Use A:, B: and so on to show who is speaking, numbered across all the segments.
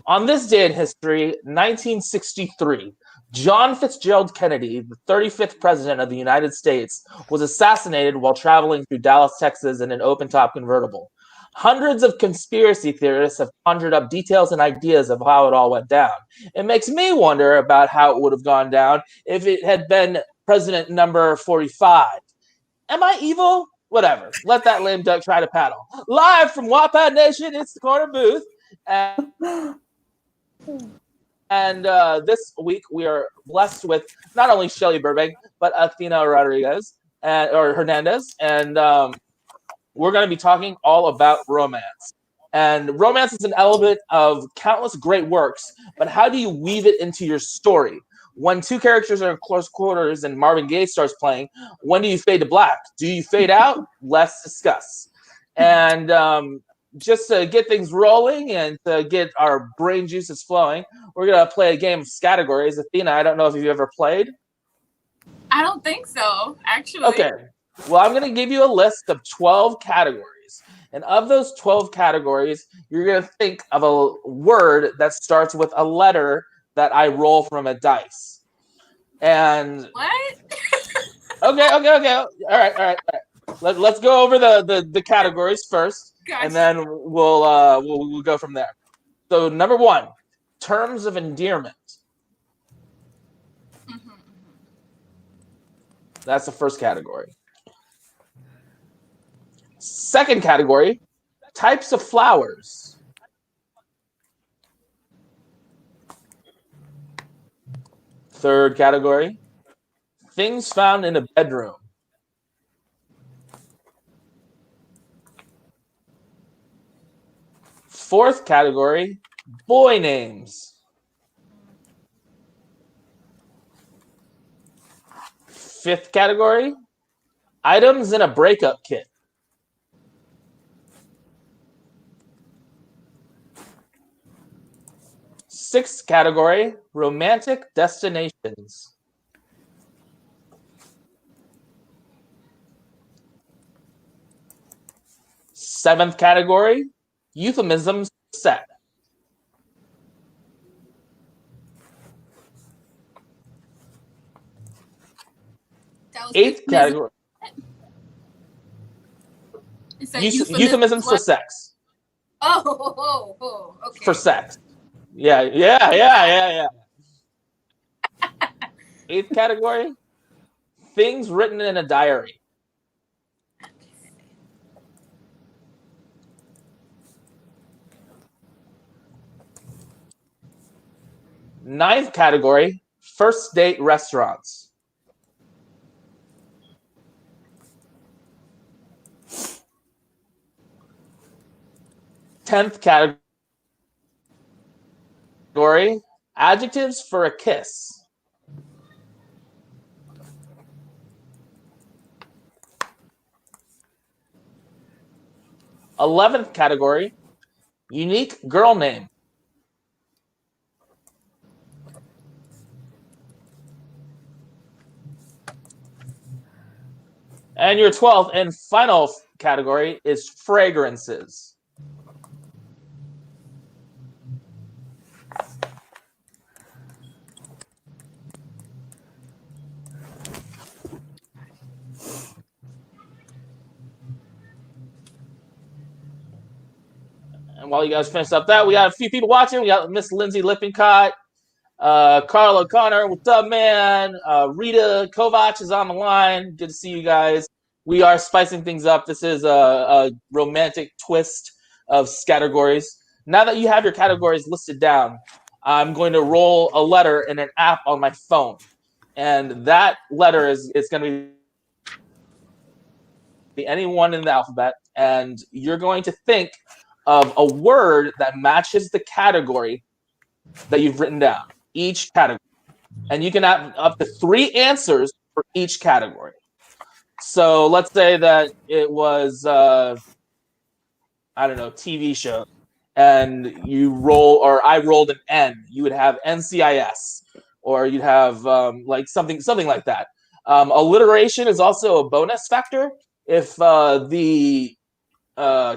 A: On this day in history, 1963, John Fitzgerald Kennedy, the 35th president of the United States, was assassinated while traveling through Dallas, Texas in an open-top convertible. Hundreds of conspiracy theorists have conjured up details and ideas of how it all went down. It makes me wonder about how it would have gone down if it had been president number 45. Am I evil? Whatever. Let that lame duck try to paddle. Live from Wapak Nation, it's the Corner Booth. And this week we are blessed with not only Shelly Burbank, but Athena Rodriguez or Hernandez. And we're going to be talking all about romance. And romance is an element of countless great works, but how do you weave it into your story? When two characters are in close quarters and Marvin Gaye starts playing, when do you fade to black? Do you fade out? Let's discuss. And just to get things rolling and to get our brain juices flowing, we're going to play a game of categories. Athena, I don't know if you've ever played.
B: I don't think so, actually.
A: Okay. Well, I'm going to give you a list of 12 categories. And of those 12 categories, you're going to think of a word that starts with a letter that I roll from a dice. And
B: what?
A: Okay. All right. Let's go over the categories first,
B: Gotcha.
A: And then we'll go from there. So number 1, terms of endearment.
B: Mm-hmm.
A: That's the first category. Second category, types of flowers. Third category, things found in a bedroom. Fourth category, boy names. Fifth category, items in a breakup kit. Sixth category, romantic destinations. Seventh category, euphemisms set. Eighth category, euphemisms for sex.
B: Oh, okay.
A: For sex. Yeah. Eighth category, things written in a diary. Ninth category, first date restaurants. Tenth category, adjectives for a kiss. 11th category, unique girl name. And your 12th and final category is fragrances. And while you guys finish up that, we got a few people watching. We got Miss Lindsay Lippincott, Carl O'Connor, what's up, man? Rita Kovac is on the line. Good to see you guys. We are spicing things up. This is a romantic twist of categories. Now that you have your categories listed down, I'm going to roll a letter in an app on my phone. And that letter is going to be any one in the alphabet. And you're going to think of a word that matches the category that you've written down, each category. And you can have up to 3 answers for each category. So let's say that it was, TV show. And you roll, or I rolled an N. You would have NCIS. Or you'd have something like that. Alliteration is also a bonus factor. If the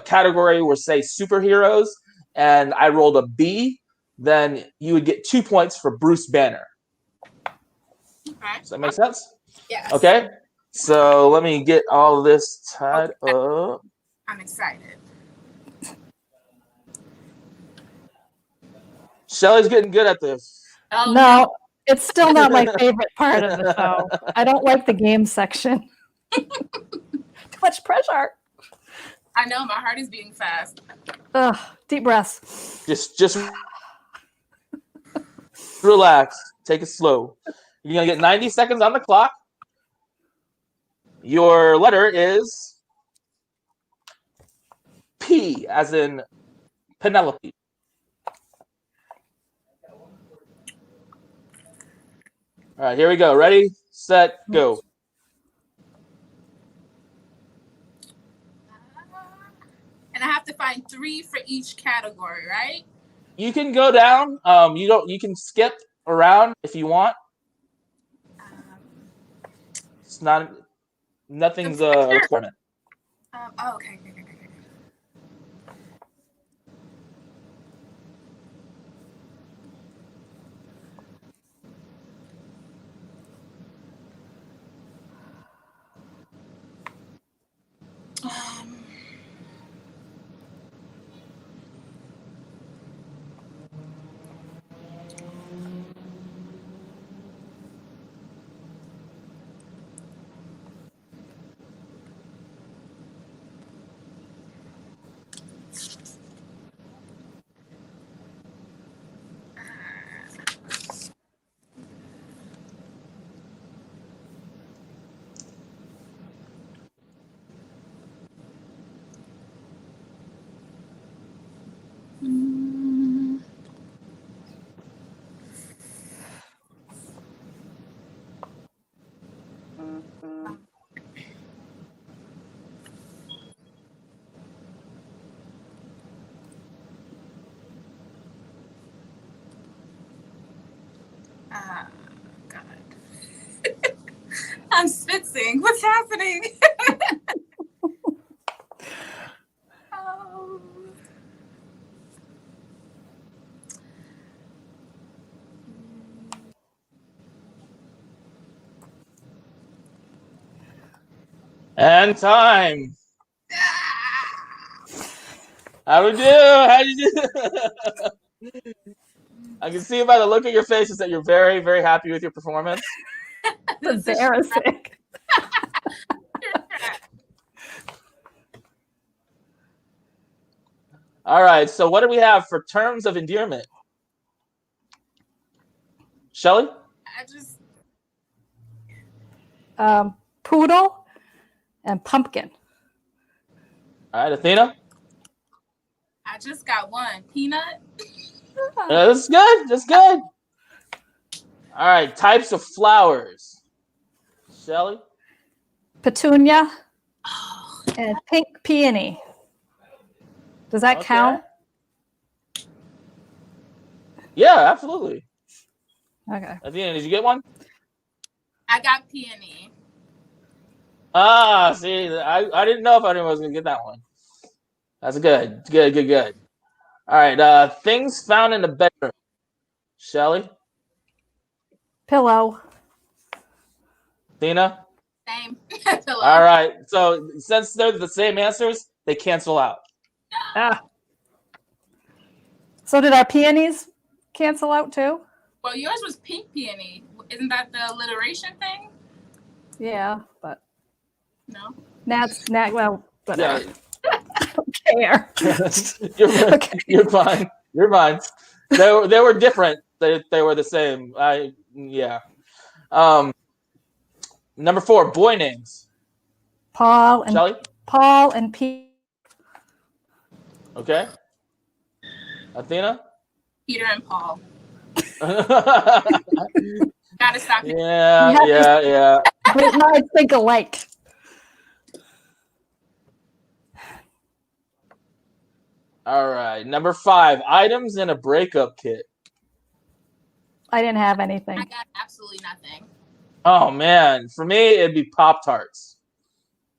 A: category were, say, superheroes, and I rolled a B, then you would get 2 points for Bruce Banner.
B: Okay.
A: Does that make sense?
B: Yes.
A: Okay. So let me get all of this tied up.
B: I'm excited.
A: Shelly's getting good at this.
B: Oh
C: No, it's still not my favorite part of the show. I don't like the game section. Too much pressure.
B: I know my heart is beating fast.
C: Ugh, deep breaths.
A: Just relax. Take it slow. You're gonna get 90 seconds on the clock. Your letter is P, as in Penelope. All right, here we go. Ready, set, go.
B: And I have to find 3 for each category, right?
A: You can go down. You can skip around if you want. It's nothing's a requirement.
B: Okay. God. I'm spitzing. What's happening? Oh.
A: And time. How we do? How you do? I can see by the look of your faces that you're very, very happy with your performance.
C: It's embarrassing.
A: All right, so what do we have for terms of endearment? Shelly?
B: I just
C: Poodle and pumpkin.
A: All right, Athena?
B: I just got one. Peanut.
A: That's good. That's good. All right, types of flowers. Shelly?
C: Petunia and pink peony. Does that count?
A: Yeah, absolutely.
C: Okay.
A: Athena, did you get one?
B: I got peony.
A: Ah, see, I didn't know if anyone was going to get that one. That's good. Good. All right, things found in the bedroom. Shelly?
C: Pillow.
A: Athena?
B: Same.
A: All right, so since they're the same answers, they cancel out.
C: So did our peonies cancel out too?
B: Well, yours was pink peony. Isn't that the alliteration thing?
C: Yeah, but
B: No.
C: Well, whatever.
A: Yeah.
C: I don't care.
A: You're fine. You're fine. They were different. They were the same. Yeah. Number 4, boy names.
C: Paul and Pete.
A: Okay. Athena?
B: Peter and Paul.
A: Gotta
B: stop it.
A: Yeah.
C: Great minds think alike.
A: All right. Number 5, items in a breakup kit.
C: I didn't have anything.
B: I got absolutely nothing.
A: Oh man, for me it'd be Pop-Tarts.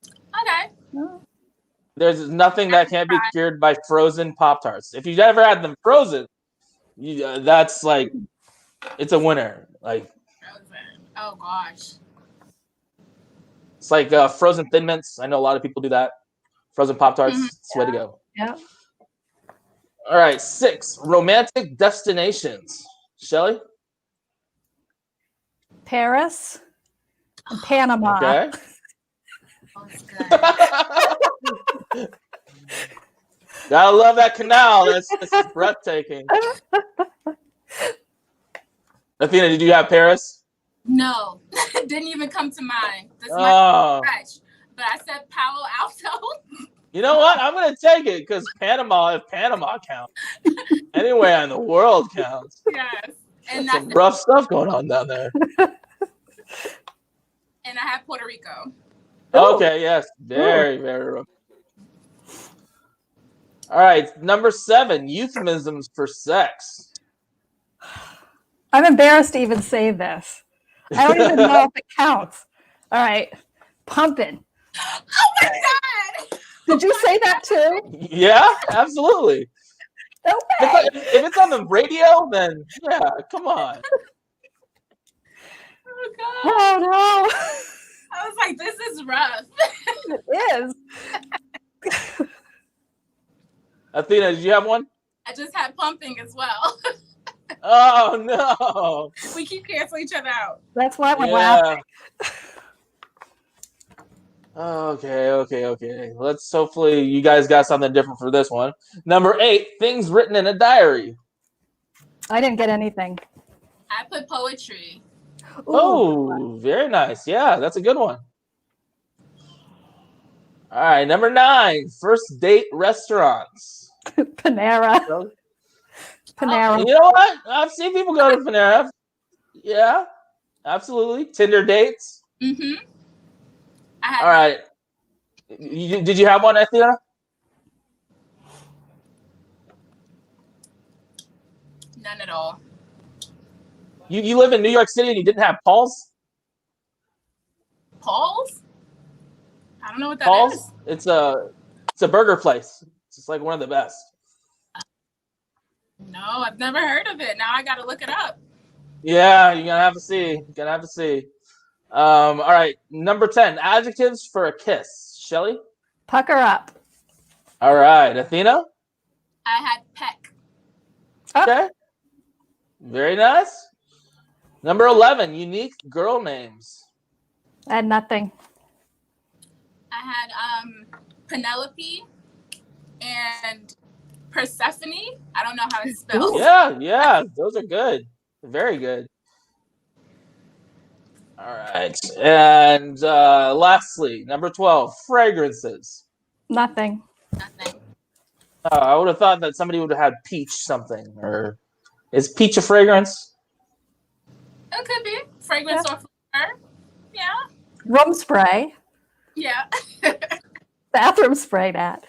B: Okay.
A: There's nothing that can't be cured by frozen Pop-Tarts. If you've ever had them frozen, That's like, it's a winner. Like,
B: Frozen. Oh gosh.
A: it's like frozen Thin Mints. I know a lot of people do that. Frozen Pop-Tarts.
B: Mhm.
A: It's the way to go.
C: Yeah.
A: All right, 6 romantic destinations. Shelly?
C: Paris and Panama.
A: Okay.
B: Oh, it's good.
A: Gotta love that canal. That's breathtaking. Athena, did you have Paris?
B: No, didn't even come to mind. This might
A: Oh.
B: be stretch, but I said Palo Alto.
A: You know what? I'm gonna take it because Panama, if Panama counts, anywhere in the world counts.
B: Yes, and
A: Some rough stuff going on down there.
B: And I have Puerto Rico.
A: Okay, yes, very, very rough. All right, number 7, euphemisms for sex.
C: I'm embarrassed to even say this. I don't even know if it counts. All right. Pumping.
B: Oh my God!
C: Did you say that too?
A: Yeah, absolutely.
C: No way.
A: If it's on the radio, then yeah, come on.
B: Oh God!
C: Oh no.
B: I was like, this is rough.
C: It is.
A: Athena, did you have one?
B: I just had pumping as well.
A: Oh no.
B: We keep canceling each other out.
C: That's why we're laughing.
A: Okay. Let's hopefully you guys got something different for this one. Number 8, things written in a diary.
C: I didn't get anything.
B: I put poetry.
C: Ooh.
A: Oh, very nice. Yeah, that's a good one. All right, number 9, first date restaurants.
C: Panera.
A: So,
C: Panera.
A: you know what? I've seen people go to Panera. Yeah, absolutely. Tinder dates.
B: Mm-hmm.
A: All right. Did you have one, Athena?
B: None at all.
A: You live in New York City and you didn't have Paul's?
B: Paul's? I don't know what that
A: Paul's?
B: is.
A: It's a burger place. It's just like one of the best.
B: No, I've never heard of it. Now I got to look it up.
A: Yeah, you're gonna have to see. All right, number 10, adjectives for a kiss. Shelly?
C: Pucker up.
A: All right, Athena?
B: I had peck.
A: Okay. Very nice. Number 11, unique girl names.
C: I had nothing.
B: I had Penelope and Persephone. I don't know how it's spelled.
A: Yeah, those are good. Very good. All right. And lastly, number 12, fragrances.
C: Nothing.
B: Nothing.
A: I would have thought that somebody would have had peach something. Or is peach a fragrance?
B: It could be. Fragrance or flavor. Yeah.
C: Room spray.
B: Yeah.
C: Bathroom spray, that.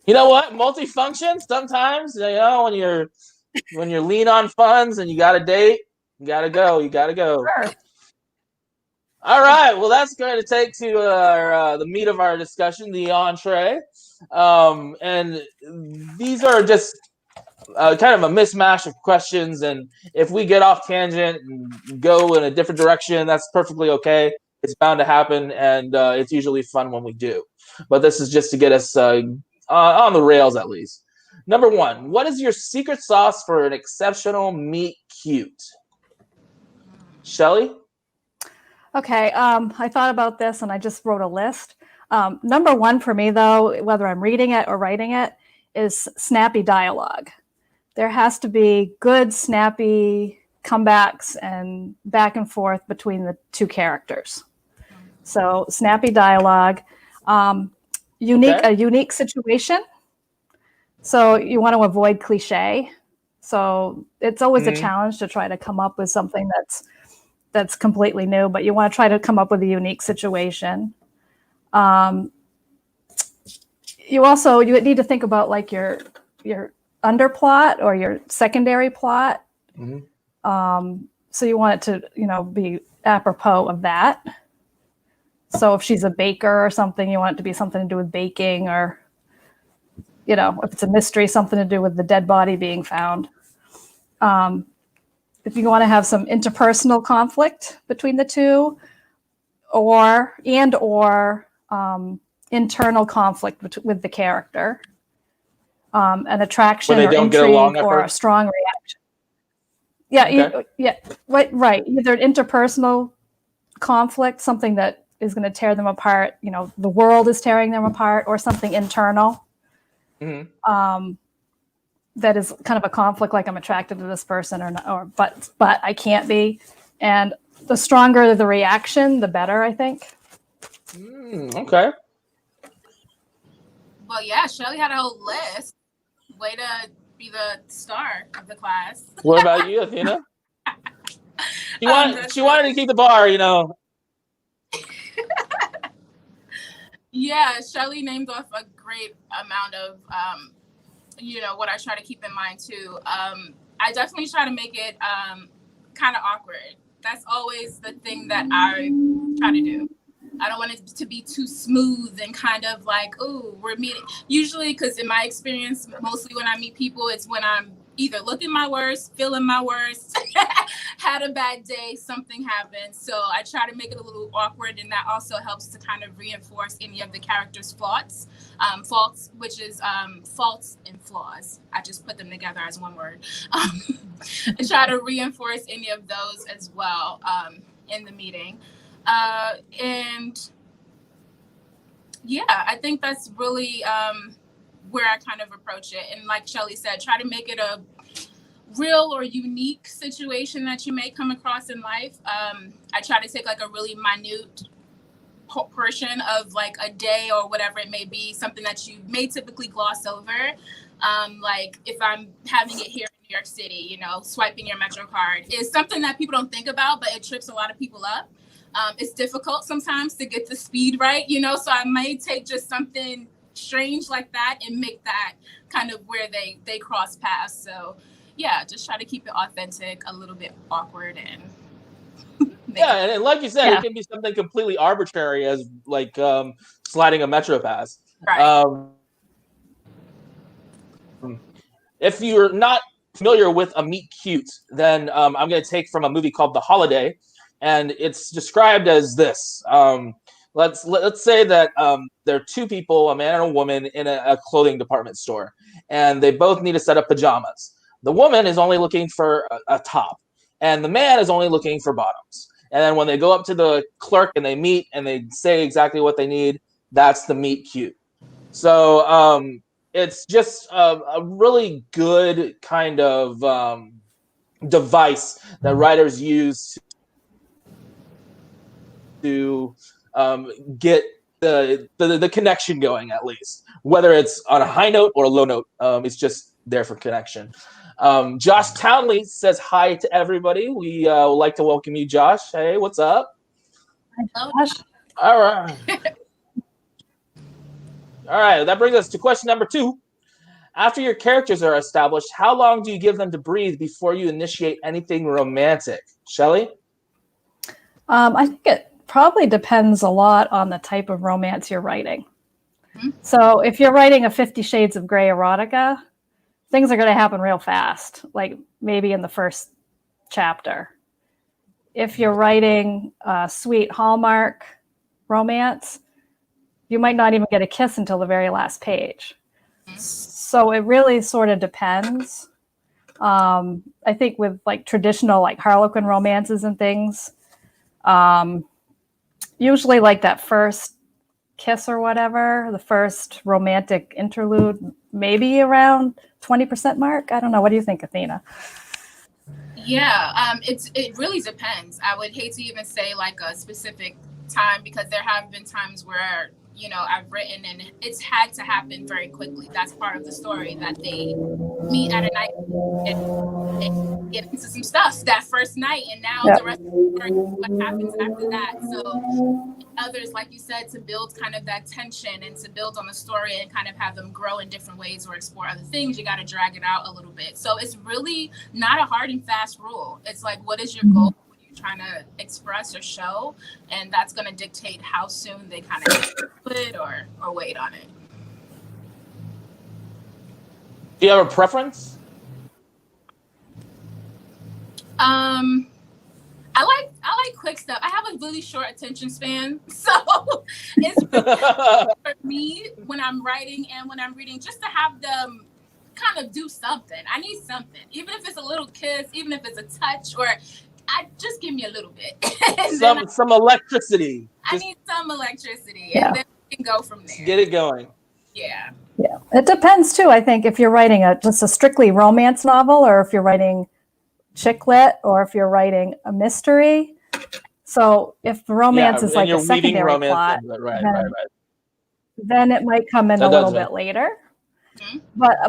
A: You know what? Multifunction. Sometimes, you know, when you're lean on funds and you got a date, you gotta go.
C: Sure.
A: All right. Well, that's going to take to the meat of our discussion, the entree. And these are just kind of a mismatch of questions. And if we get off tangent and go in a different direction, that's perfectly okay. It's bound to happen, and it's usually fun when we do. But this is just to get us on the rails, at least. Number 1, what is your secret sauce for an exceptional meet cute? Shelly?
C: Okay, I thought about this and I just wrote a list. Number 1 for me, though, whether I'm reading it or writing it, is snappy dialogue. There has to be good, snappy comebacks and back and forth between the two characters. So snappy dialogue, a unique situation. So you want to avoid cliche. So it's always a challenge to try to come up with something that's completely new, but you want to try to come up with a unique situation. You need to think about like your underplot or your secondary plot. So you want it to, be apropos of that. So if she's a baker or something, you want it to be something to do with baking, or if it's a mystery, something to do with the dead body being found. If you want to have some interpersonal conflict between the two, or internal conflict with the character, an attraction
A: Where they
C: or
A: don't get along
C: intrigue
A: at
C: or a
A: first?
C: strong reaction. Yeah,
A: Okay.
C: right. Either an interpersonal conflict, something that is going to tear them apart. The world is tearing them apart, or something internal.
A: Mm-hmm.
C: That is kind of a conflict, like I'm attracted to this person but I can't be. And the stronger the reaction, the better, I think.
A: Okay.
B: Well, yeah, Shelly had a whole list. Way to be the star of the class.
A: What about you, Athena? She wanted to keep the bar,
B: Yeah, Shelly named off a great amount of, what I try to keep in mind too. I definitely try to make it kind of awkward. That's always the thing that I try to do. I don't want it to be too smooth and kind of like, oh, we're meeting. Usually, because in my experience, mostly when I meet people, it's when I'm either looking my worst, feeling my worst, had a bad day, something happened. So I try to make it a little awkward, and that also helps to kind of reinforce any of the characters' faults, which is faults and flaws. I just put them together as one word. I try to reinforce any of those as well in the meeting. And yeah, I think that's really where I kind of approach it. And like Shelly said, try to make it a real or unique situation that you may come across in life. I try to take like a really minute portion of like a day or whatever it may be, something that you may typically gloss over. Like if I'm having it here in New York City, swiping your Metro card is something that people don't think about, but it trips a lot of people up. It's difficult sometimes to get the speed right, so I might take just something strange like that and make that kind of where they cross paths. So yeah, just try to keep it authentic, a little bit awkward, and
A: and like you said, it can be something completely arbitrary, as like sliding a Metro pass.
B: Right.
A: If you're not familiar with a meet cute, then I'm going to take from a movie called The Holiday, and it's described as this. Let's say that there are two people, a man and a woman, in a clothing department store, and they both need a set of pajamas. The woman is only looking for a top, and the man is only looking for bottoms. And then when they go up to the clerk and they meet and they say exactly what they need, that's the meet cute. So it's just a really good kind of device that writers use to get the connection going, at least. Whether it's on a high note or a low note, it's just there for connection. Josh Townley says hi to everybody. We would like to welcome you, Josh. Hey, what's up?
C: Hi, Josh.
A: All right. All right, that brings us to question number 2. After your characters are established, how long do you give them to breathe before you initiate anything romantic? Shelly?
C: I think it probably depends a lot on the type of romance you're writing. Mm-hmm. So if you're writing a 50 Shades of Grey erotica, things are going to happen real fast, like maybe in the first chapter. If you're writing a sweet Hallmark romance, you might not even get a kiss until the very last page. So it really sort of depends. I think with like traditional like Harlequin romances and things, usually like that first kiss or whatever, the first romantic interlude, maybe around 20% mark. I don't know. What do you think, Athena?
B: Yeah, it really depends. I would hate to even say like a specific time, because there have been times where I've written and it's had to happen very quickly. That's part of the story, that they meet at a night and they get into some stuff that first night, and now the rest of the story, what happens after that. So others, like you said, to build kind of that tension and to build on the story and kind of have them grow in different ways or explore other things, you got to drag it out a little bit. So it's really not a hard and fast rule. It's like, what is your goal? What are you trying to express or show? And that's going to dictate how soon they kind of put it or wait on it.
A: Do you have a preference?
B: I like quick stuff. I have a really short attention span, so it's really for me when I'm writing and when I'm reading, just to have them kind of do something. I need something, even if it's a little kiss, even if it's a touch, or I just give me a little bit.
A: some electricity.
B: I need some electricity, and then we can go from there.
A: Get it going.
B: Yeah.
C: Yeah, it depends too. I think if you're writing just a strictly romance novel, or if you're writing chick lit, or if you're writing a mystery. So if the romance is like a secondary plot, then it might come in a little bit later. Mm-hmm.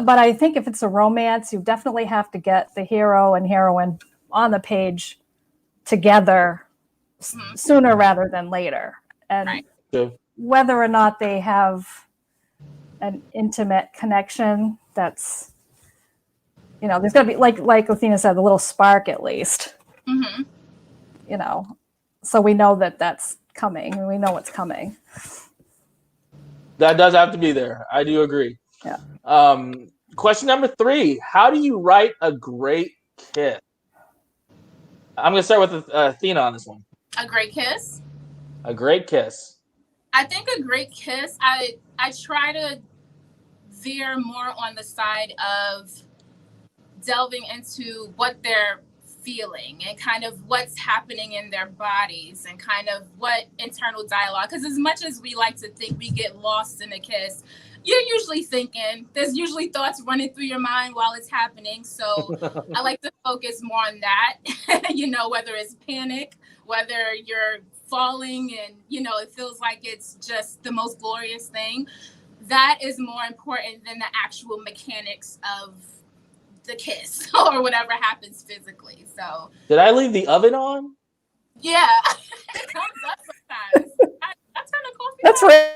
C: But I think if it's a romance, you definitely have to get the hero and heroine on the page together sooner rather than later. And whether or not they have an intimate connection, that's, there's got to be, like Athena said, a little spark at least. Mm-hmm. So we know that that's coming. We know what's coming.
A: That does have to be there. I do agree.
C: Yeah.
A: Question number 3. How do you write a great kiss? I'm going to start with Athena on this one.
B: A great kiss?
A: A great kiss.
B: I think a great kiss, I try to veer more on the side of delving into what they're feeling and kind of what's happening in their bodies and kind of what internal dialogue, because as much as we like to think we get lost in a kiss, you're usually thinking, there's usually thoughts running through your mind while it's happening. So I like to focus more on that, whether it's panic, whether you're falling and, it feels like it's just the most glorious thing. That is more important than the actual mechanics of the kiss or whatever happens physically. So
A: did I leave the oven on?
B: Yeah. It comes up sometimes. I turn the coffee
C: That's
B: on.
C: real.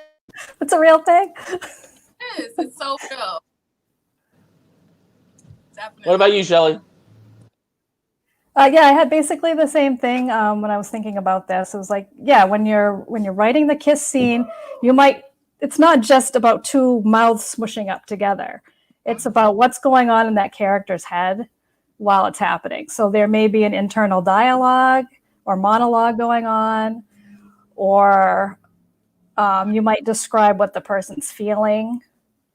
C: That's a real thing.
B: It is. It's so real. Definitely.
A: What about you, Shelley?
C: Yeah, I had basically the same thing when I was thinking about this. It was like, when you're writing the kiss scene, it's not just about two mouths smushing up together. It's about what's going on in that character's head while it's happening. So there may be an internal dialogue or monologue going on, or you might describe what the person's feeling.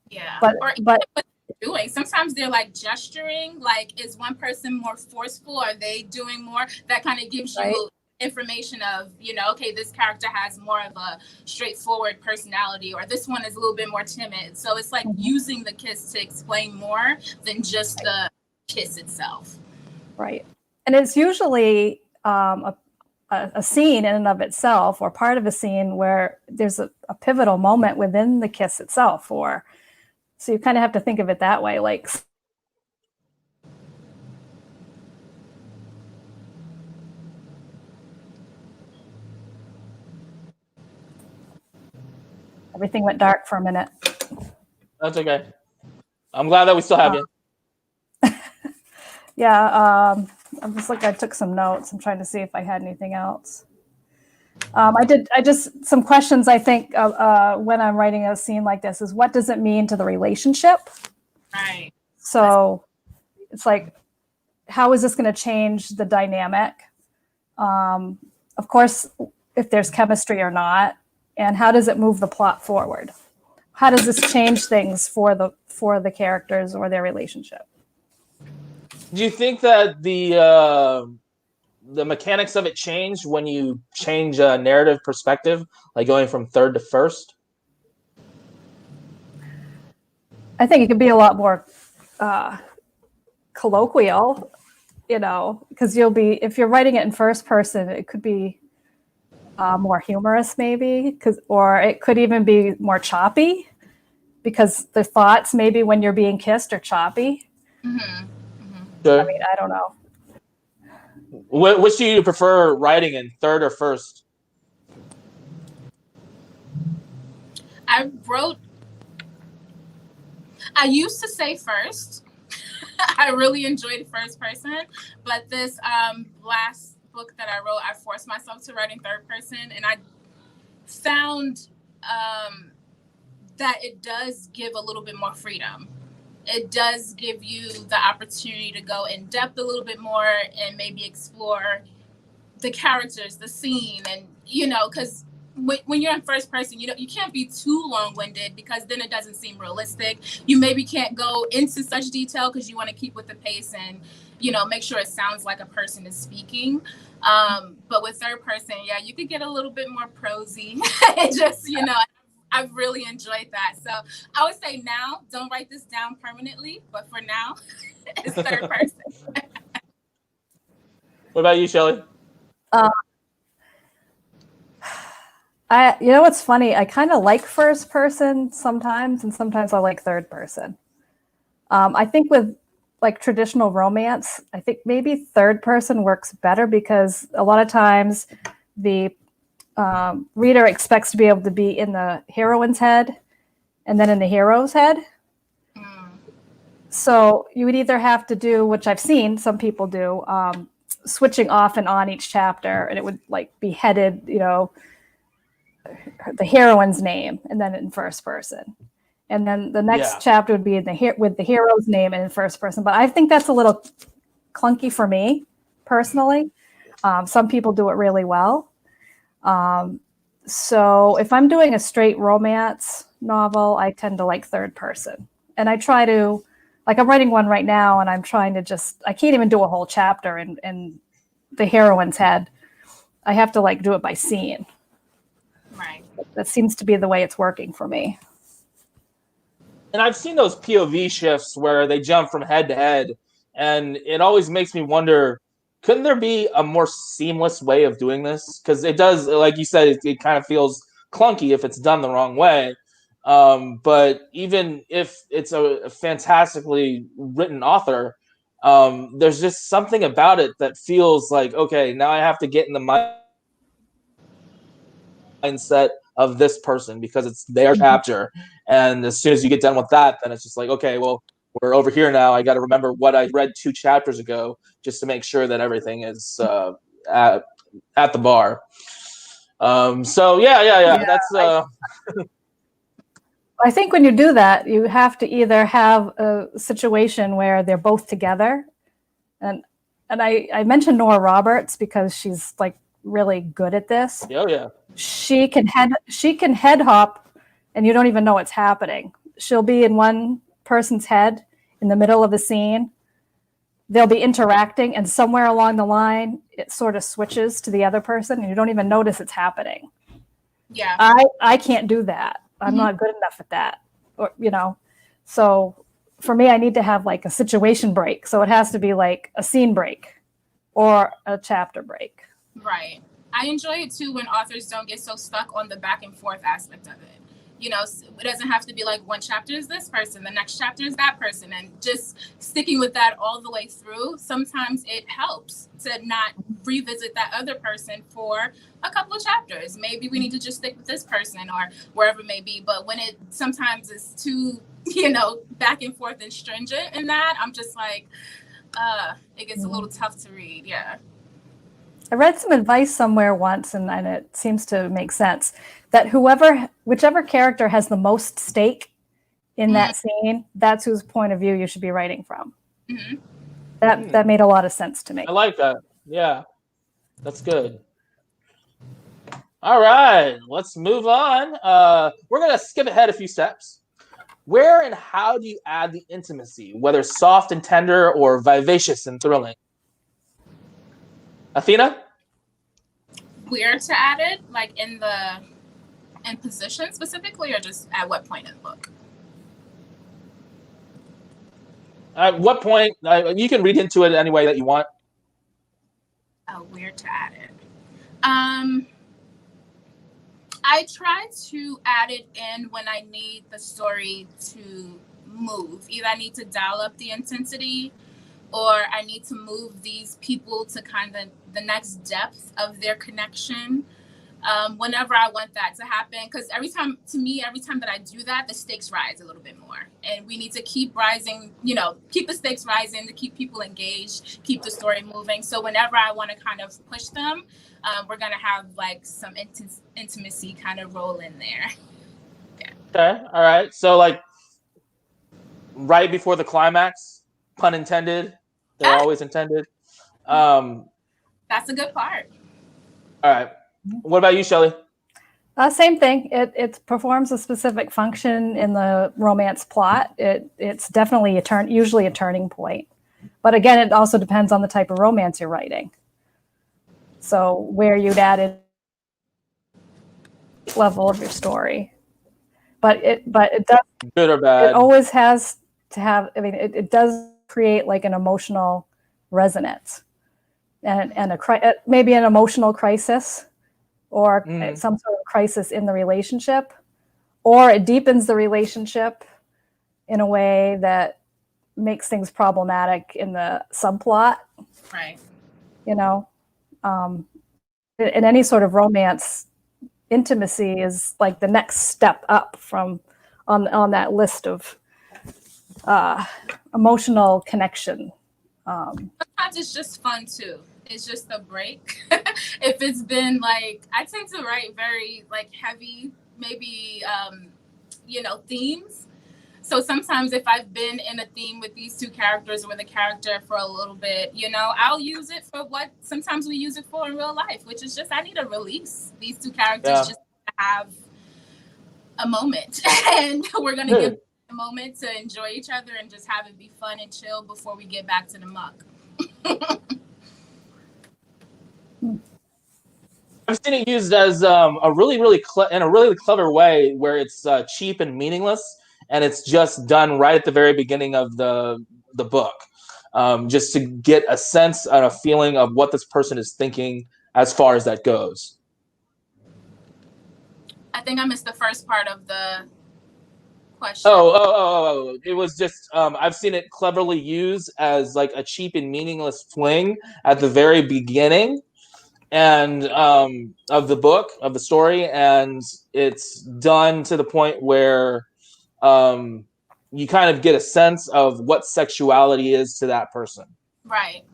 B: Yeah.
C: But
B: what they're doing. Sometimes they're like gesturing. Like, is one person more forceful? Are they doing more? That kind of gives you information of, okay, this character has more of a straightforward personality, or this one is a little bit more timid. So it's like using the kiss to explain more than just the kiss itself.
C: Right. And it's usually a scene in and of itself, or part of a scene where there's a pivotal moment within the kiss itself, so you kind of have to think of it that way. Like, everything went dark for a minute.
A: That's okay. I'm glad that we still have you.
C: Yeah, I'm just I took some notes. I'm trying to see if I had anything else. Some questions I think when I'm writing a scene like this is, what does it mean to the relationship?
B: Right.
C: So it's like, how is this going to change the dynamic? Of course, if there's chemistry or not, and how does it move the plot forward? How does this change things for the characters or their relationship?
A: Do you think that the mechanics of it change when you change a narrative perspective, like going from third to first?
C: I think it could be a lot more colloquial, because if you're writing it in first person, it could be more humorous maybe, or it could even be more choppy, because the thoughts maybe when you're being kissed are choppy.
B: Mm-hmm.
A: Sure.
C: I mean, I don't know.
A: Which do you prefer writing in, third or first?
B: I used to say first. I really enjoyed first person, but this last book that I wrote, I forced myself to write in third person, and I found that it does give a little bit more freedom it does give you the opportunity to go in depth a little bit more and maybe explore the characters, the scene, and because when you're in first person, you can't be too long-winded because then it doesn't seem realistic. You maybe can't go into such detail because you want to keep with the pace and make sure it sounds like a person is speaking. But with third person, yeah, you could get a little bit more prosy. It just I've really enjoyed that. So I would say now, don't write this down permanently, but for now, it's third person.
A: What about you, Shelley?
C: What's funny? I kind of like first person sometimes, and sometimes I like third person. I think with like traditional romance, I think maybe third person works better because a lot of times the reader expects to be able to be in the heroine's head and then in the hero's head. So you would either have to do, which I've seen some people do, switching off and on each chapter, and it would like be headed, the heroine's name, and then in first person, and then the next chapter would be with the hero's name and in first person. But I think that's a little clunky for me personally. Some people do it really well. So if I'm doing a straight romance novel, I tend to like third person, and I try to. Like I'm writing one right now and I'm trying to I can't even do a whole chapter in the heroine's head. I have to like do it by scene.
B: Right.
C: That seems to be the way it's working for me.
A: And I've seen those POV shifts where they jump from head to head, and it always makes me wonder, couldn't there be a more seamless way of doing this? Because it does, like you said, it kind of feels clunky if it's done the wrong way. But even if it's a fantastically written author, there's just something about it that feels like, okay, now I have to get in the mindset of this person because it's their chapter. And as soon as you get done with that, then it's just like, okay, well, we're over here now. I got to remember what I read 2 chapters ago just to make sure that everything is at the bar. So yeah. That's.
C: I think when you do that, you have to either have a situation where they're both together, and I mentioned Nora Roberts because she's like really good at this.
A: Oh yeah.
C: She can head hop, and you don't even know what's happening. She'll be in one person's head in the middle of a scene. They'll be interacting, and somewhere along the line, it sort of switches to the other person, and you don't even notice it's happening.
B: Yeah.
C: I can't do that. I'm not good enough at that, or so for me, I need to have like a situation break. So it has to be like a scene break or a chapter break.
B: Right. I enjoy it too when authors don't get so stuck on the back and forth aspect of it. It doesn't have to be like one chapter is this person, the next chapter is that person, and just sticking with that all the way through. Sometimes it helps to not revisit that other person for a couple of chapters. Maybe we need to just stick with this person or wherever it may be. But when it sometimes is too, back and forth and stringent in that, I'm just like, it gets a little tough to read. Yeah.
C: I read some advice somewhere once, and it seems to make sense, that whichever character has the most stake in that scene, that's whose point of view you should be writing from. Mm-hmm. That made a lot of sense to me.
A: I like that. Yeah, that's good. All right, let's move on. We're going to skip ahead a few steps. Where and how do you add the intimacy, whether soft and tender or vivacious and thrilling? Athena?
B: Where to add it? Like in position specifically, or just at what point in the book?
A: At what point? You can read into it any way that you want.
B: Oh, where to add it? I try to add it in when I need the story to move. Either I need to dial up the intensity, or I need to move these people to kind of the next depth of their connection. Whenever I want that to happen, because every time that I do that, the stakes rise a little bit more, and we need to keep rising, keep the stakes rising to keep people engaged, keep the story moving. So whenever I want to kind of push them, we're going to have like some intimacy kind of roll in there.
A: Yeah. Okay. All right. So like right before the climax, pun intended. They're always intended.
B: That's a good part.
A: All right. What about you, Shelley?
C: Same thing. It performs a specific function in the romance plot. It's definitely usually a turning point. But again, it also depends on the type of romance you're writing. So where you'd add it level of your story. But it does,
A: Good or bad?
C: it always has to have, I mean, it does create like an emotional resonance and maybe an emotional crisis or some sort of crisis in the relationship, or it deepens the relationship in a way that makes things problematic in the subplot.
B: Right.
C: You know, in any sort of romance, intimacy is like the next step up from on that list of emotional connection.
B: Sometimes it's just fun too. It's just a break. If it's been like, I tend to write very like heavy, maybe themes. So sometimes if I've been in a theme with these two characters or with a character for a little bit, I'll use it for what sometimes we use it for in real life, which is just I need to release these two characters just to have a moment. And we're going to give a moment to enjoy each other and just have it be fun and chill before we get back to the muck.
A: I've seen it used as a really, really in a really clever way where it's cheap and meaningless, and it's just done right at the very beginning of the book, just to get a sense and a feeling of what this person is thinking as far as that goes.
B: I think I missed the first part of the question.
A: Oh! It was just I've seen it cleverly used as like a cheap and meaningless fling at the very beginning and of the book, of the story, and it's done to the point where you kind of get a sense of what sexuality is to that person.
B: Right.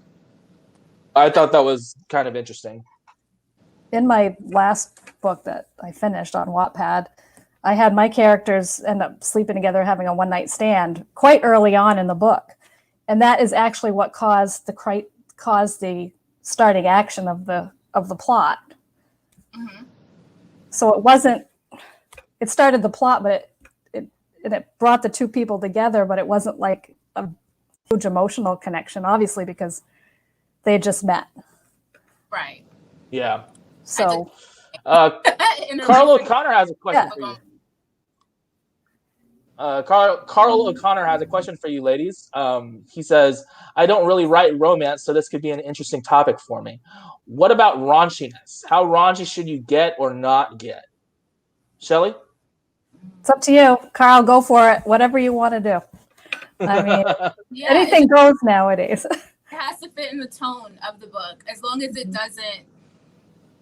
A: I thought that was kind of interesting.
C: In my last book that I finished on Wattpad, I had my characters end up sleeping together, having a one-night stand quite early on in the book. And that is actually what caused the starting action of the plot.
B: Mm-hmm.
C: So it started the plot, but it brought the two people together, but it wasn't like a huge emotional connection, obviously, because they had just met.
B: Right.
A: Yeah.
C: So
A: Carl O'Connor has a question for you. Carl O'Connor has a question for you, ladies. He says, I don't really write romance, so this could be an interesting topic for me. What about raunchiness? How raunchy should you get or not get? Shelley?
C: It's up to you. Carl, go for it. Whatever you want to do. I mean, anything goes nowadays.
B: It has to fit in the tone of the book, as long as it doesn't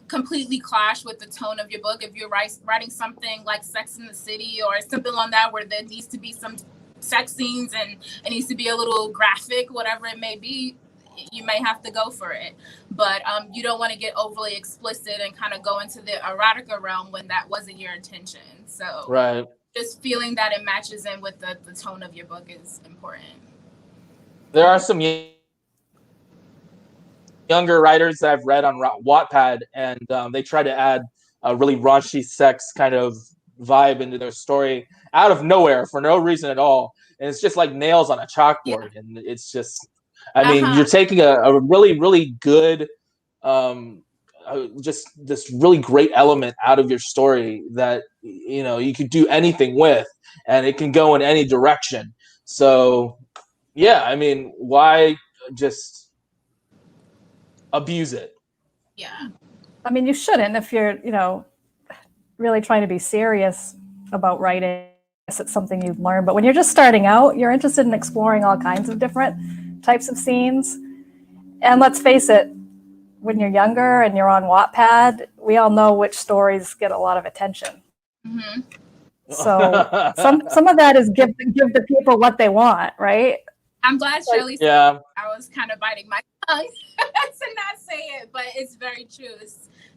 B: completely clash with the tone of your book. If you're writing something like Sex in the City or something on that where there needs to be some sex scenes and it needs to be a little graphic, whatever it may be, you may have to go for it. But you don't want to get overly explicit and kind of go into the erotica realm when that wasn't your intention. So
A: right.
B: Just feeling that it matches in with the tone of your book is important.
A: There are some younger writers that I've read on Wattpad, and they try to add a really raunchy sex kind of vibe into their story out of nowhere for no reason at all. And it's just like nails on a chalkboard. And it's just, I mean, you're taking a really, really good, just this really great element out of your story that, you could do anything with, and it can go in any direction. So, yeah, I mean, why just abuse it?
B: Yeah.
C: I mean, you shouldn't if you're, really trying to be serious about writing. It's something you've learned. But when you're just starting out, you're interested in exploring all kinds of different types of scenes. And let's face it, when you're younger and you're on Wattpad, we all know which stories get a lot of attention.
B: Mm-hmm.
C: So some of that is give the people what they want, right?
B: I'm glad Shirley said I was kind of biting my tongue to not say it, but it's very true.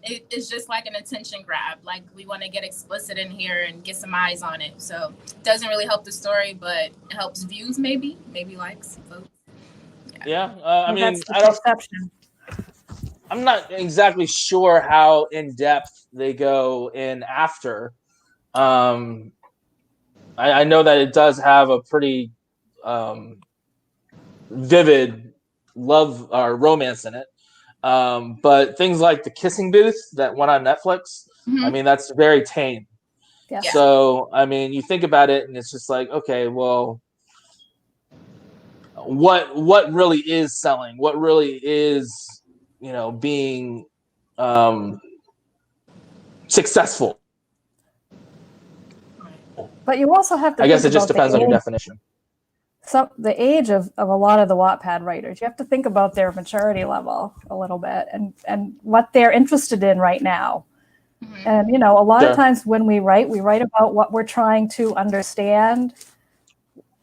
B: it's just like an attention grab. Like we want to get explicit in here and get some eyes on it. So it doesn't really help the story, but it helps views, maybe likes, votes.
A: Yeah,
C: I mean, that's the perception.
A: I'm not exactly sure how in depth they go in after. I know that it does have a pretty vivid love or romance in it. But things like the kissing booth that went on Netflix, I mean, that's very tame.
C: Yeah.
A: So, I mean, you think about it and it's just like, okay, well, what really is selling? What really is, being successful?
C: But you also have to
A: I guess it just
C: about
A: depends on your definition.
C: So the age of a lot of the Wattpad writers, you have to think about their maturity level a little bit and what they're interested in right now. And, a lot of times when we write about what we're trying to understand,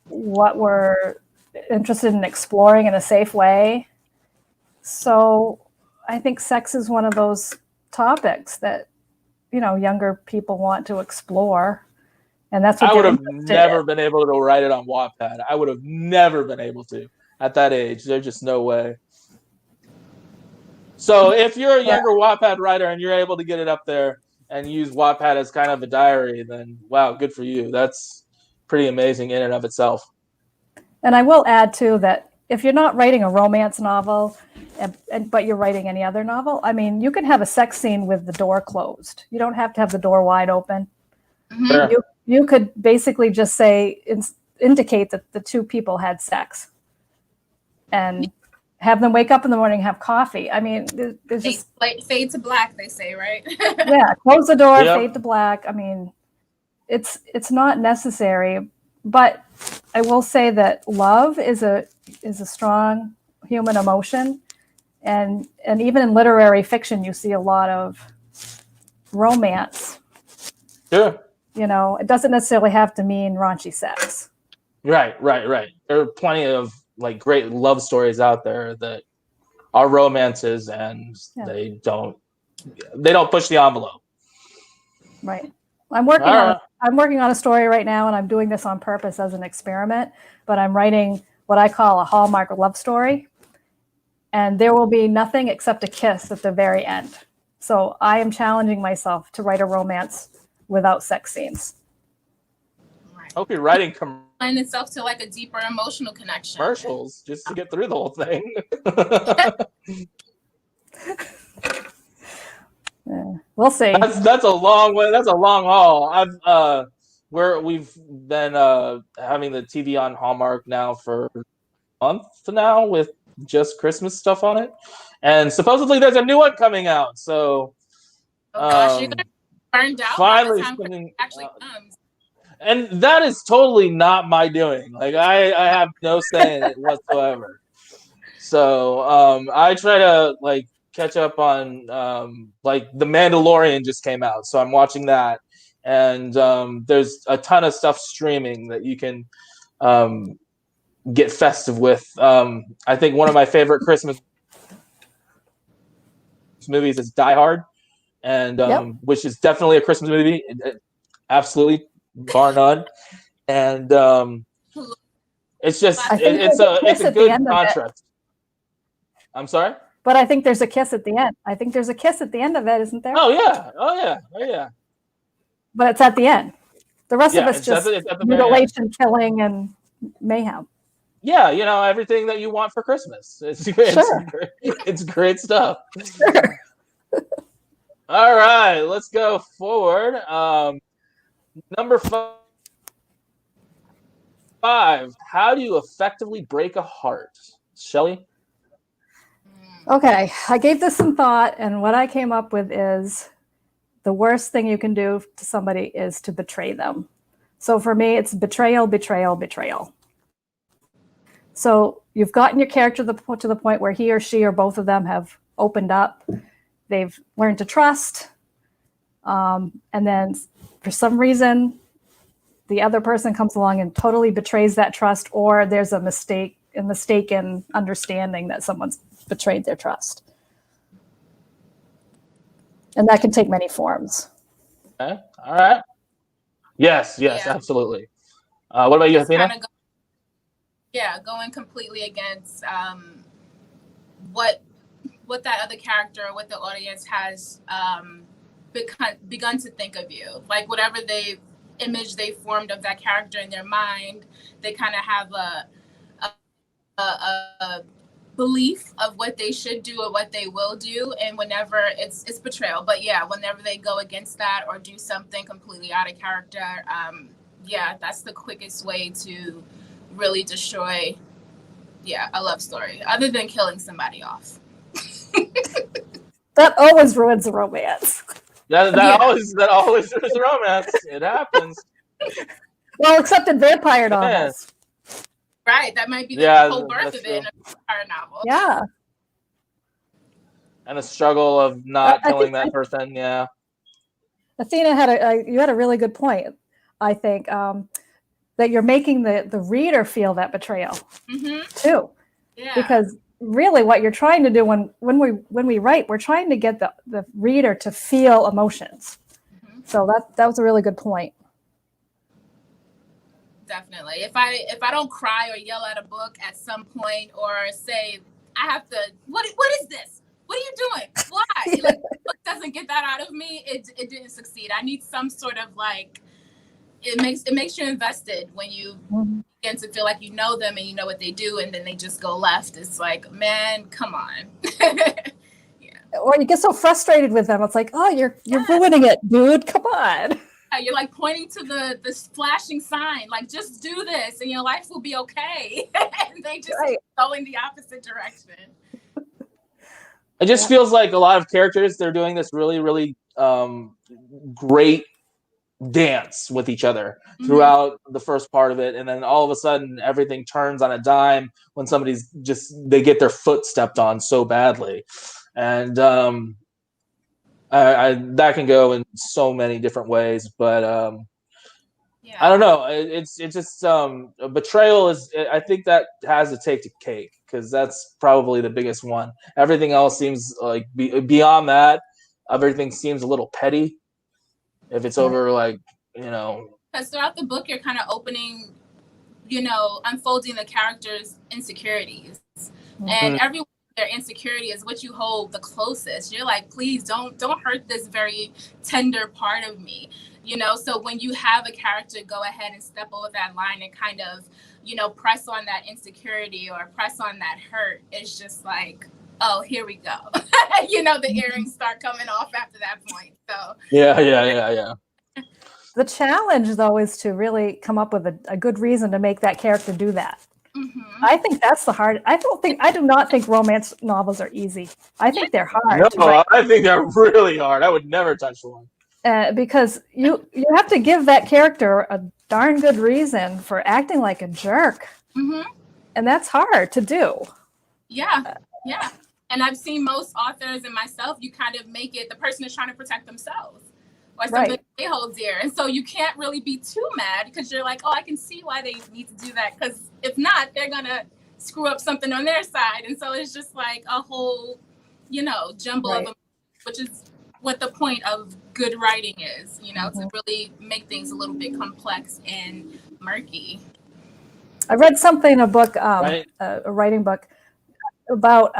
C: what we're interested in exploring in a safe way. So I think sex is one of those topics that, younger people want to explore. And that's what
A: I would have never been able to write it on Wattpad. I would have never been able to at that age. There's just no way. So if you're a younger Wattpad writer and you're able to get it up there and use Wattpad as kind of a diary, then wow, good for you. That's pretty amazing in and of itself.
C: And I will add too that if you're not writing a romance novel, but you're writing any other novel, I mean, you can have a sex scene with the door closed. You don't have to have the door wide open.
A: Sure.
C: You could basically just say, indicate that the two people had sex and have them wake up in the morning and have coffee. I mean, there's just...
B: Like fade to black, they say, right?
C: Yeah, close the door, fade to black. I mean, it's not necessary. But I will say that love is a strong human emotion. And even in literary fiction, you see a lot of romance.
A: Sure.
C: It doesn't necessarily have to mean raunchy sex.
A: Right. There are plenty of great love stories out there that are romances and they don't push the envelope.
C: Right. I'm working on a story right now, and I'm doing this on purpose as an experiment, but I'm writing what I call a Hallmark love story. And there will be nothing except a kiss at the very end. So I am challenging myself to write a romance without sex scenes.
A: I hope you're writing
B: lend itself to a deeper emotional connection.
A: Commercials just to get through the whole thing.
C: Yeah, we'll see.
A: That's a long way. That's a long haul. We've been having the TV on Hallmark now for a month now with just Christmas stuff on it, and supposedly there's a new one coming out. So,
B: you're gonna be burned out
A: finally
B: by the time it actually comes.
A: And that is totally not my doing. I have no say in it whatsoever. So I try to catch up on The Mandalorian just came out, so I'm watching that, and there's a ton of stuff streaming that you can get festive with. I think one of my favorite Christmas movies is Die Hard, and which is definitely a Christmas movie, absolutely, bar none. And it's just it's a good contrast. I'm sorry?
C: But I think there's a kiss at the end. I think there's a kiss at the end of it, isn't there?
A: Oh yeah.
C: But it's at the end. The rest of it's just mutilation, killing, and mayhem.
A: Yeah, everything that you want for Christmas. It's great stuff.
C: Sure.
A: All right, let's go forward. Number 5. How do you effectively break a heart? Shelley?
C: Okay, I gave this some thought, and what I came up with is the worst thing you can do to somebody is to betray them. So for me, it's betrayal, betrayal, betrayal. So you've gotten your character to the point where he or she or both of them have opened up. They've learned to trust. And then for some reason, the other person comes along and totally betrays that trust, or there's a mistaken understanding that someone's betrayed their trust. And that can take many forms.
A: Okay. All right. Yes,
B: Yeah.
A: absolutely. What about you,
B: Just
A: Athena?
B: kind of going completely against what that other character or what the audience has begun to think of you. Like whatever image they formed of that character in their mind, they kind of have a belief of what they should do or what they will do, and whenever it's betrayal. But yeah, whenever they go against that or do something completely out of character, that's the quickest way to really destroy a love story, other than killing somebody off.
C: That always ruins the romance.
A: That always is romance. It happens.
C: Well, except in vampire novels.
B: Right, that might be the whole birth of it in a vampire novel.
C: Yeah.
A: And the struggle of not killing that person. Yeah.
C: Athena you had a really good point. I think that you're making the reader feel that betrayal too.
B: Yeah.
C: Because really, what you're trying to do when we write, we're trying to get the reader to feel emotions. So that was a really good point.
B: Definitely. If I don't cry or yell at a book at some point, or say I have to, what is this? What are you doing? Why? Like, the book doesn't get that out of me, it didn't succeed. I need some sort of like, it makes you invested when you begin to feel like you know them and you know what they do, and then they just go left. It's like, man, come on.
C: Or you get so frustrated with them. It's like, oh, you're ruining it, dude. Come on.
B: You're like pointing to the flashing sign, like, just do this and your life will be okay. And they just go in the opposite direction.
A: It just feels like a lot of characters, they're doing this really, really great dance with each other throughout the first part of it, and then all of a sudden everything turns on a dime when they get their foot stepped on so badly. And that can go in so many different ways, but I don't know. It's just betrayal is. I think that has to take the cake, because that's probably the biggest one. Everything else seems like beyond that. Everything seems a little petty. If it's over, like,
B: because throughout the book you're kind of opening, unfolding the characters' insecurities, and everyone. Their insecurity is what you hold the closest. You're like, please don't hurt this very tender part of me, so when you have a character go ahead and step over that line and kind of press on that insecurity or press on that hurt, it's just like, oh, here we go. The earrings start coming off after that point. So
A: yeah.
C: The challenge, though, is to really come up with a good reason to make that character do that. I think that's the hard. I do not think romance novels are easy. I think they're hard.
A: No, I think they're really hard. I would never touch one.
C: Because you have to give that character a darn good reason for acting like a jerk, and that's hard to do.
B: Yeah. And I've seen most authors and myself, you kind of make it the person is trying to protect themselves or something they hold dear. And so you can't really be too mad, because you're like, oh, I can see why they need to do that, because if not, they're going to screw up something on their side. And so it's just like a whole, jumble of them, which is what the point of good writing is, to really make things a little bit complex and murky.
C: I read something in a book, a writing book, about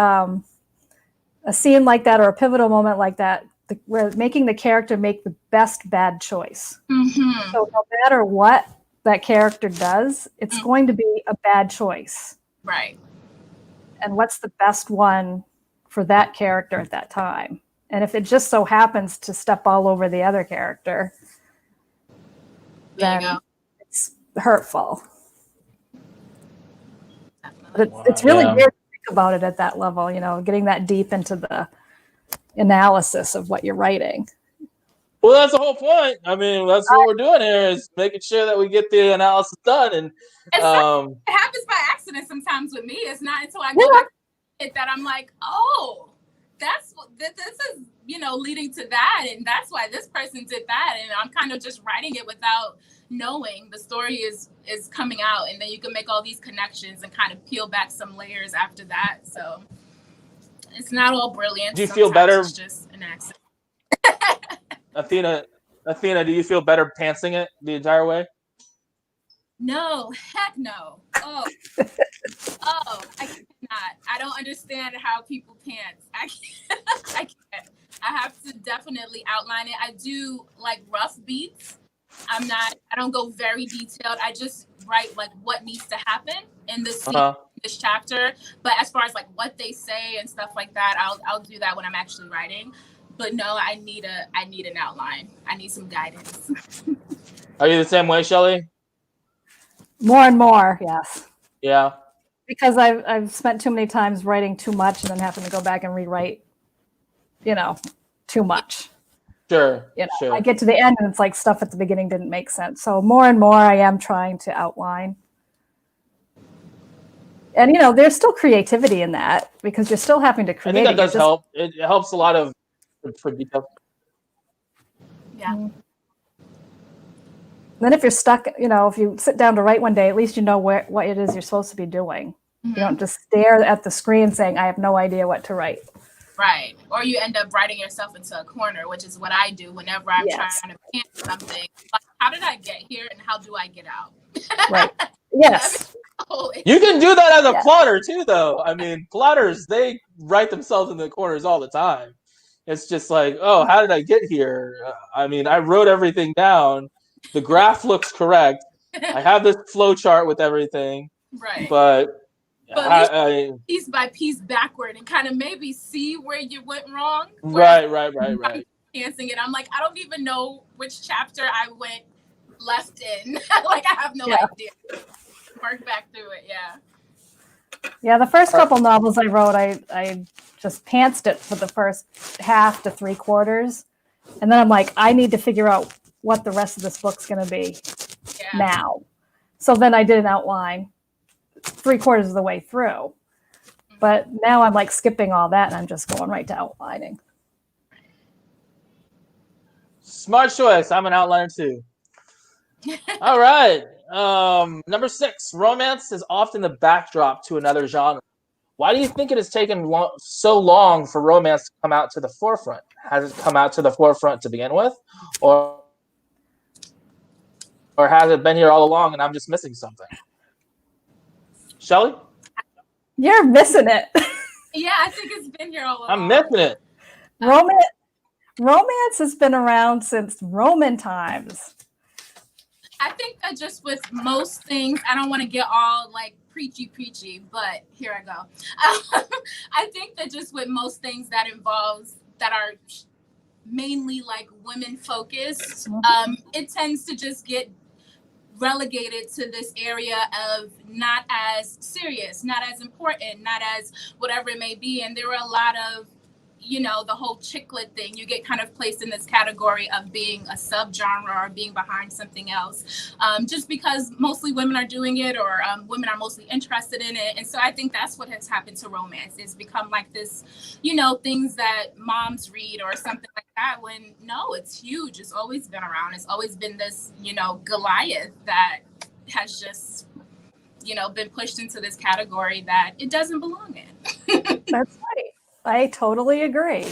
C: a scene like that or a pivotal moment like that, where making the character make the best bad choice. So no matter what that character does, it's going to be a bad choice.
B: Right.
C: And what's the best one for that character at that time? And if it just so happens to step all over the other character, then it's hurtful. But it's really weird to think about it at that level, getting that deep into the analysis of what you're writing.
A: Well, that's the whole point. I mean, that's what we're doing here, is making sure that we get the analysis done. And
B: it happens by accident sometimes with me. It's not until I go back to it that I'm like, oh, that's what this is, leading to that, and that's why this person did that, and I'm kind of just writing it without knowing the story is coming out, and then you can make all these connections and kind of peel back some layers after that. So it's not all brilliant.
A: Do you feel better?
B: It's just an accident.
A: Athena, Athena, do you feel better pantsing it the entire way?
B: No, heck no. I cannot. I don't understand how people pants. I can't. I can't. I have to definitely outline it. I do like rough beats. I don't go very detailed. I just write like what needs to happen in this scene, this chapter. But as far as like what they say and stuff like that, I'll do that when I'm actually writing. But no, I need an outline. I need some guidance.
A: Are you the same way, Shelley?
C: More and more, yes.
A: Yeah.
C: Because I've spent too many times writing too much and then having to go back and rewrite, too much.
A: Sure. Sure.
C: I get to the end and it's like stuff at the beginning didn't make sense. So more and more I am trying to outline. And there's still creativity in that because you're still having to create.
A: I think that does help. It helps a lot of for detail.
B: Yeah.
C: Then if you're stuck, if you sit down to write one day, at least you know what it is you're supposed to be doing. You don't just stare at the screen saying, I have no idea what to write.
B: Right. Or you end up writing yourself into a corner, which is what I do whenever I'm trying to plan something. Like, how did I get here and how do I get out?
C: Right. Yes.
A: You can do that as a plotter too, though. I mean, plotters, they write themselves in the corners all the time. It's just like, oh, how did I get here? I mean, I wrote everything down. The graph looks correct. I have this flow chart with everything.
B: Right.
A: But
B: piece by piece backward and kind of maybe see where you went wrong.
A: Right.
B: I'm dancing it. I'm like, I don't even know which chapter I went left in. Like, I have no idea. Work back through it,
C: Yeah, the first couple novels I wrote, I just pantsed it for the first half to 3/4. And then I'm like, I need to figure out what the rest of this book's going to be now. So then I did an outline 3/4 of the way through. But now I'm like skipping all that and I'm just going right to outlining.
A: Smart choice. I'm an outliner too. All right. Number 6, romance is often the backdrop to another genre. Why do you think it has taken so long for romance to come out to the forefront? Has it come out to the forefront to begin with? Or has it been here all along and I'm just missing something? Shelley?
C: You're missing it.
B: Yeah, I think it's been here all along.
A: I'm missing it.
C: Romance has been around since Roman times.
B: I think that just with most things, I don't want to get all like preachy, but here I go. I think that just with most things that are mainly like women focused, it tends to just get relegated to this area of not as serious, not as important, not as whatever it may be. And there were a lot of, the whole chick lit thing. You get kind of placed in this category of being a subgenre or being behind something else, just because mostly women are doing it or women are mostly interested in it. And so I think that's what has happened to romance. It's become like this, things that moms read or something like that, when no, it's huge. It's always been around. It's always been this, Goliath that has just, been pushed into this category that it doesn't belong in.
C: That's right. I totally agree.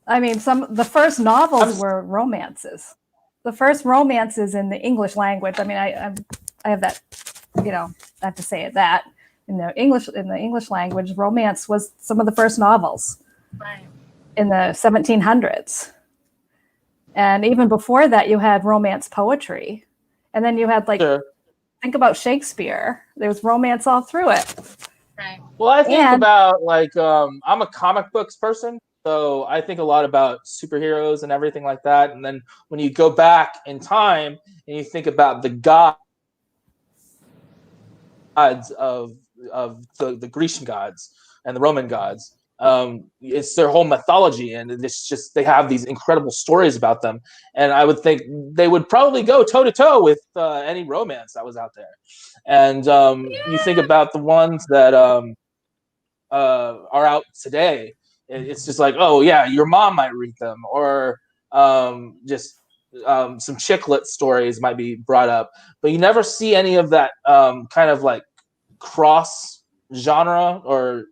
C: I mean, the first novels were romances. The first romances in the English language. I mean, I have that, I have to say it that in the English language, romance was some of the first novels in the 1700s. And even before that, you had romance poetry. And then you had think about Shakespeare. There was romance all through it.
B: Right.
A: Well, I think about I'm a comic books person, so I think a lot about superheroes and everything like that. And then when you go back in time and you think about the gods of the Grecian gods and the Roman gods, it's their whole mythology, and it's just they have these incredible stories about them. And I would think they would probably go toe to toe with any romance that was out there. And you think about the ones that are out today. It's just like, oh yeah, your mom might read them, or just some chick lit stories might be brought up, but you never see any of that kind of like cross genre or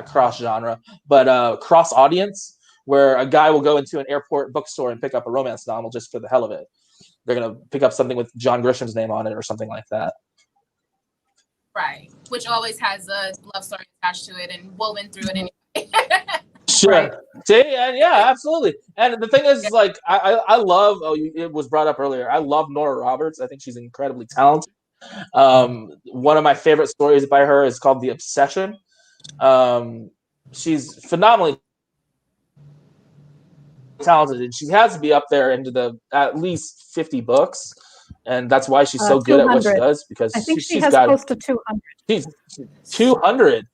A: cross genre, but cross audience, where a guy will go into an airport bookstore and pick up a romance novel just for the hell of it. They're gonna pick up something with John Grisham's name on it or something like that.
B: Right, which always has a love story attached to it and woven through it anyway.
A: Sure. Right. See, and yeah, absolutely. And the thing is, like, I love. Oh, it was brought up earlier. I love Nora Roberts. I think she's incredibly talented. One of my favorite stories by her is called The Obsession. She's phenomenally talented, and she has to be up there into the at least 50 books, and that's why she's so good at what she does, because
C: I think she
A: she's
C: has
A: got
C: close to 200.
A: She's 200.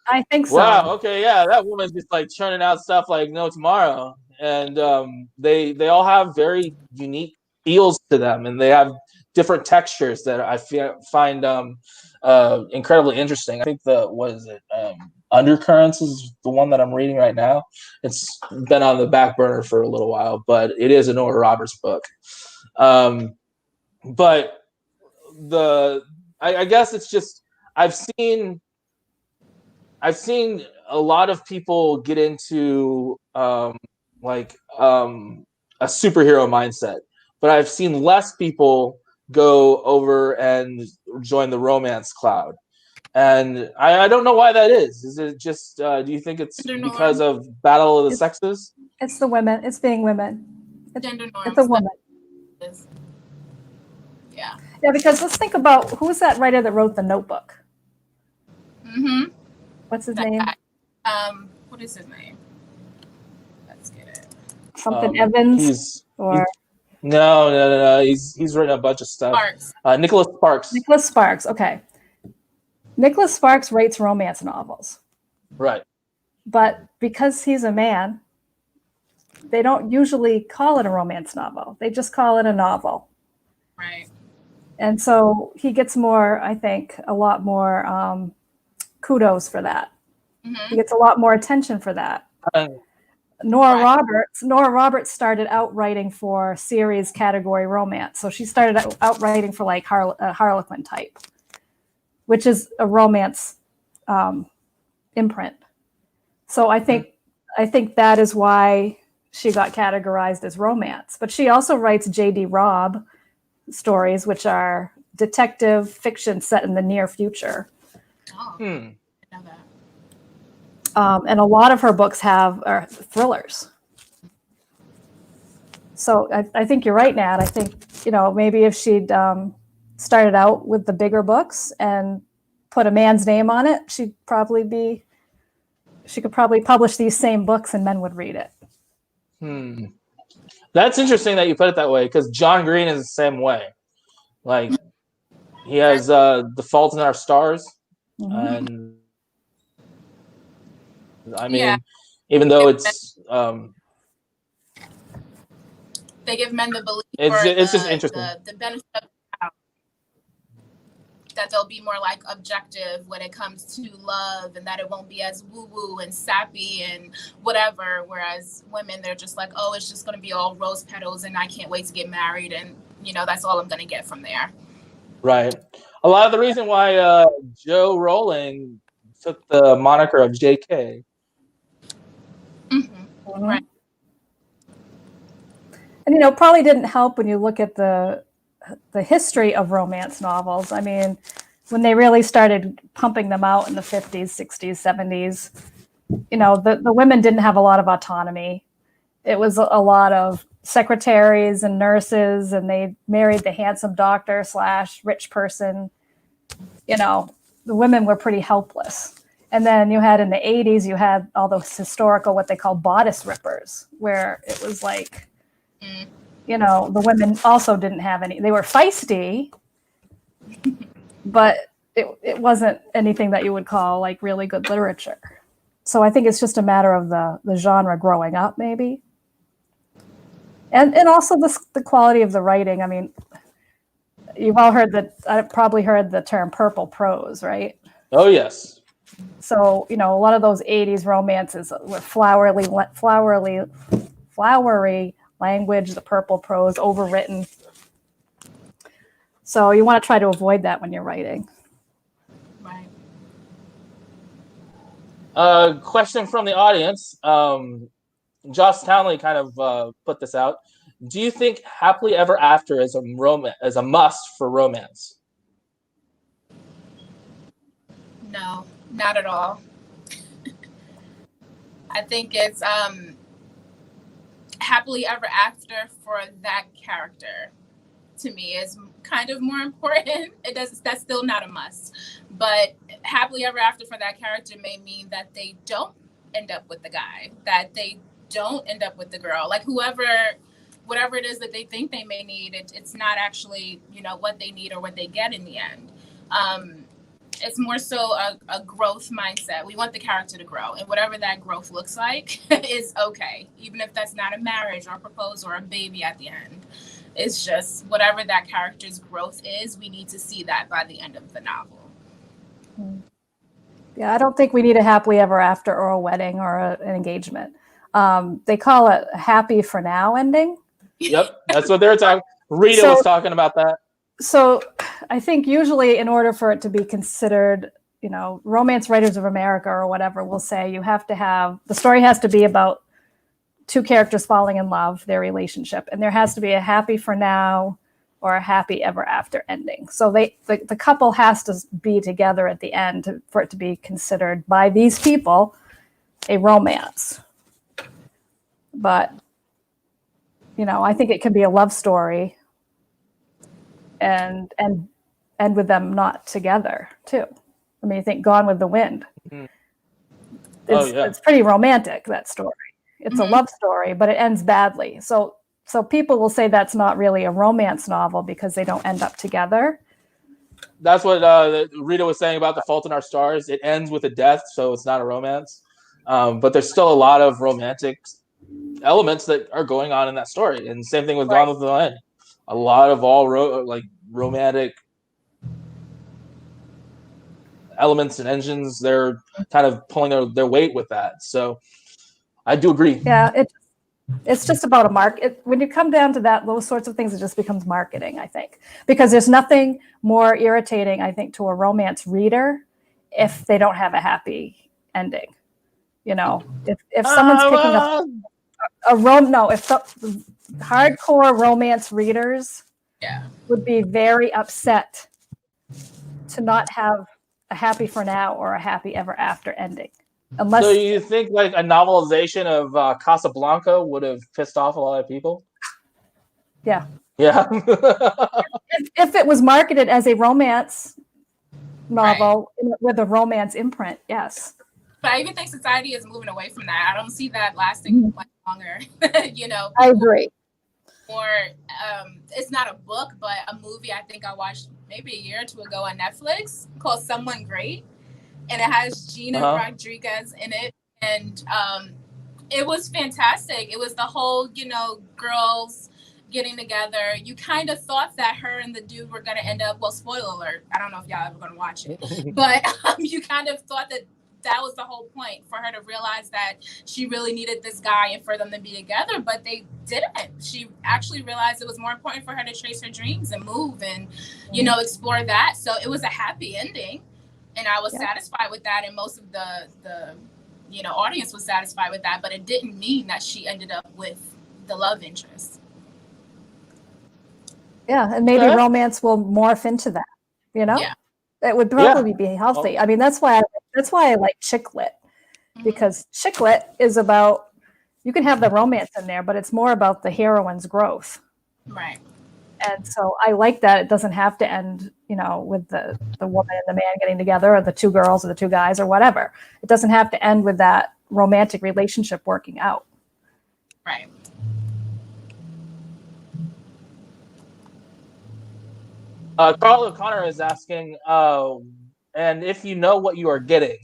C: I think so.
A: Wow. Okay. Yeah, that woman's just like churning out stuff like no tomorrow, and they all have very unique feels to them, and they have different textures that I find incredibly interesting. I think Undercurrents is the one that I'm reading right now. It's been on the back burner for a little while, but it is a Nora Roberts book. But I guess it's just I've seen a lot of people get into a superhero mindset, but I've seen less people go over and join the romance cloud. And I don't know why that is. Is it just, do you think it's because of battle of the sexes?
C: It's the women. It's being women.
B: Gender norms.
C: It's a woman.
B: Yeah.
C: Yeah, because let's think about, who's that writer that wrote The Notebook?
B: Mm-hmm.
C: What's his name?
B: What is his name? Let's get it.
C: Something Evans?
A: No. He's written a bunch of stuff.
B: Sparks.
A: Nicholas Sparks.
C: Nicholas Sparks. Okay. Nicholas Sparks writes romance novels.
A: Right.
C: But because he's a man, they don't usually call it a romance novel. They just call it a novel.
B: Right.
C: And so he gets more, I think, a lot more kudos for that. Mm-hmm. He gets a lot more attention for that. Nora Roberts started out writing for series category romance. So she started out writing for like Harlequin type, which is a romance imprint. So I think that is why she got categorized as romance. But she also writes J.D. Robb stories, which are detective fiction set in the near future.
B: Oh, I know that.
C: And a lot of her books are thrillers. So I think you're right, Nat. I think, maybe if she'd started out with the bigger books and put a man's name on it, she could probably publish these same books and men would read it.
A: That's interesting that you put it that way, because John Green is the same way. Like, he has The Fault in Our Stars, and I mean, even though it's
B: they give men the belief,
A: it's just interesting.
B: The benefit of that they'll be more like objective when it comes to love, and that it won't be as woo-woo and sappy and whatever. Whereas women, they're just like, oh, it's just going to be all rose petals, and I can't wait to get married, and that's all I'm going to get from there.
A: Right. A lot of the reason why Joe Rowling took the moniker of JK.
B: Mm-hmm. Right.
C: And probably didn't help when you look at the history of romance novels. I mean, when they really started pumping them out in the 50s, 60s, 70s, the women didn't have a lot of autonomy. It was a lot of secretaries and nurses, and they married the handsome doctor / rich person. The women were pretty helpless. And then you had in the 80s, you had all those historical, what they call bodice rippers, where it was like, the women also didn't have any. They were feisty, but it wasn't anything that you would call like really good literature. So I think it's just a matter of the genre growing up, maybe. And also the quality of the writing. I mean, you've all probably heard the term purple prose, right?
A: Oh, yes.
C: So, a lot of those 80s romances were flowery language, the purple prose, overwritten. So you want to try to avoid that when you're writing.
B: Right.
A: Question from the audience. Josh Townley kind of put this out. Do you think happily ever after is a must for romance?
B: No, not at all. I think it's happily ever after for that character to me is kind of more important. That's still not a must, but happily ever after for that character may mean that they don't end up with the guy, that they don't end up with the girl, like whatever it is that they think they may need, it's not actually, what they need or what they get in the end. It's more so a growth mindset. We want the character to grow, and whatever that growth looks like is okay, even if that's not a marriage or a proposal or a baby at the end. It's just whatever that character's growth is, we need to see that by the end of the novel.
C: Yeah, I don't think we need a happily ever after or a wedding or an engagement. They call it a happy for now ending.
A: Yep, that's what they're talking. Rita was talking about that.
C: So I think usually in order for it to be considered, Romance Writers of America or whatever will say the story has to be about two characters falling in love, their relationship, and there has to be a happy for now or a happy ever after ending. So the couple has to be together at the end for it to be considered by these people a romance. But, I think it can be a love story and end with them not together too. I mean, you think Gone with the Wind. Mm-hmm. It's pretty romantic, that story. It's a love story, but it ends badly. So people will say that's not really a romance novel because they don't end up together.
A: That's what Rita was saying about The Fault in Our Stars. It ends with a death, so it's not a romance. But there's still a lot of romantic elements that are going on in that story. And same thing with Gone with the Wind. A lot of romantic elements and engines, they're kind of pulling their weight with that. So I do agree.
C: Yeah, it's just about a market. When you come down to those sorts of things, it just becomes marketing, I think. Because there's nothing more irritating, I think, to a romance reader if they don't have a happy ending. If someone's picking up hardcore romance readers would be very upset to not have a happy for now or a happy ever after ending.
A: So you think like a novelization of Casablanca would have pissed off a lot of people?
C: Yeah.
A: Yeah.
C: if it was marketed as a romance novel with a romance imprint, yes.
B: But I even think society is moving away from that. I don't see that lasting much longer.
C: I agree.
B: Or it's not a book, but a movie I think I watched maybe a year or two ago on Netflix called Someone Great. And it has Gina Rodriguez in it. And it was fantastic. It was the whole, girls getting together. You kind of thought that her and the dude were going to end up, well, spoiler alert, I don't know if y'all ever going to watch it, but you kind of thought that was the whole point, for her to realize that she really needed this guy and for them to be together, but they didn't. She actually realized it was more important for her to chase her dreams and move and, explore that. So it was a happy ending. And I was satisfied with that, and most of the audience was satisfied with that, but it didn't mean that she ended up with the love interest.
C: Yeah, and maybe romance will morph into that,
B: Yeah.
C: It would probably be healthy. I mean, that's why I like chick lit, because chick lit is about, you can have the romance in there, but it's more about the heroine's growth.
B: Right.
C: And so I like that it doesn't have to end, with the woman and the man getting together, or the two girls or the two guys or whatever. It doesn't have to end with that romantic relationship working out.
B: Right.
A: Carl O'Connor is asking, and if you know what you are getting,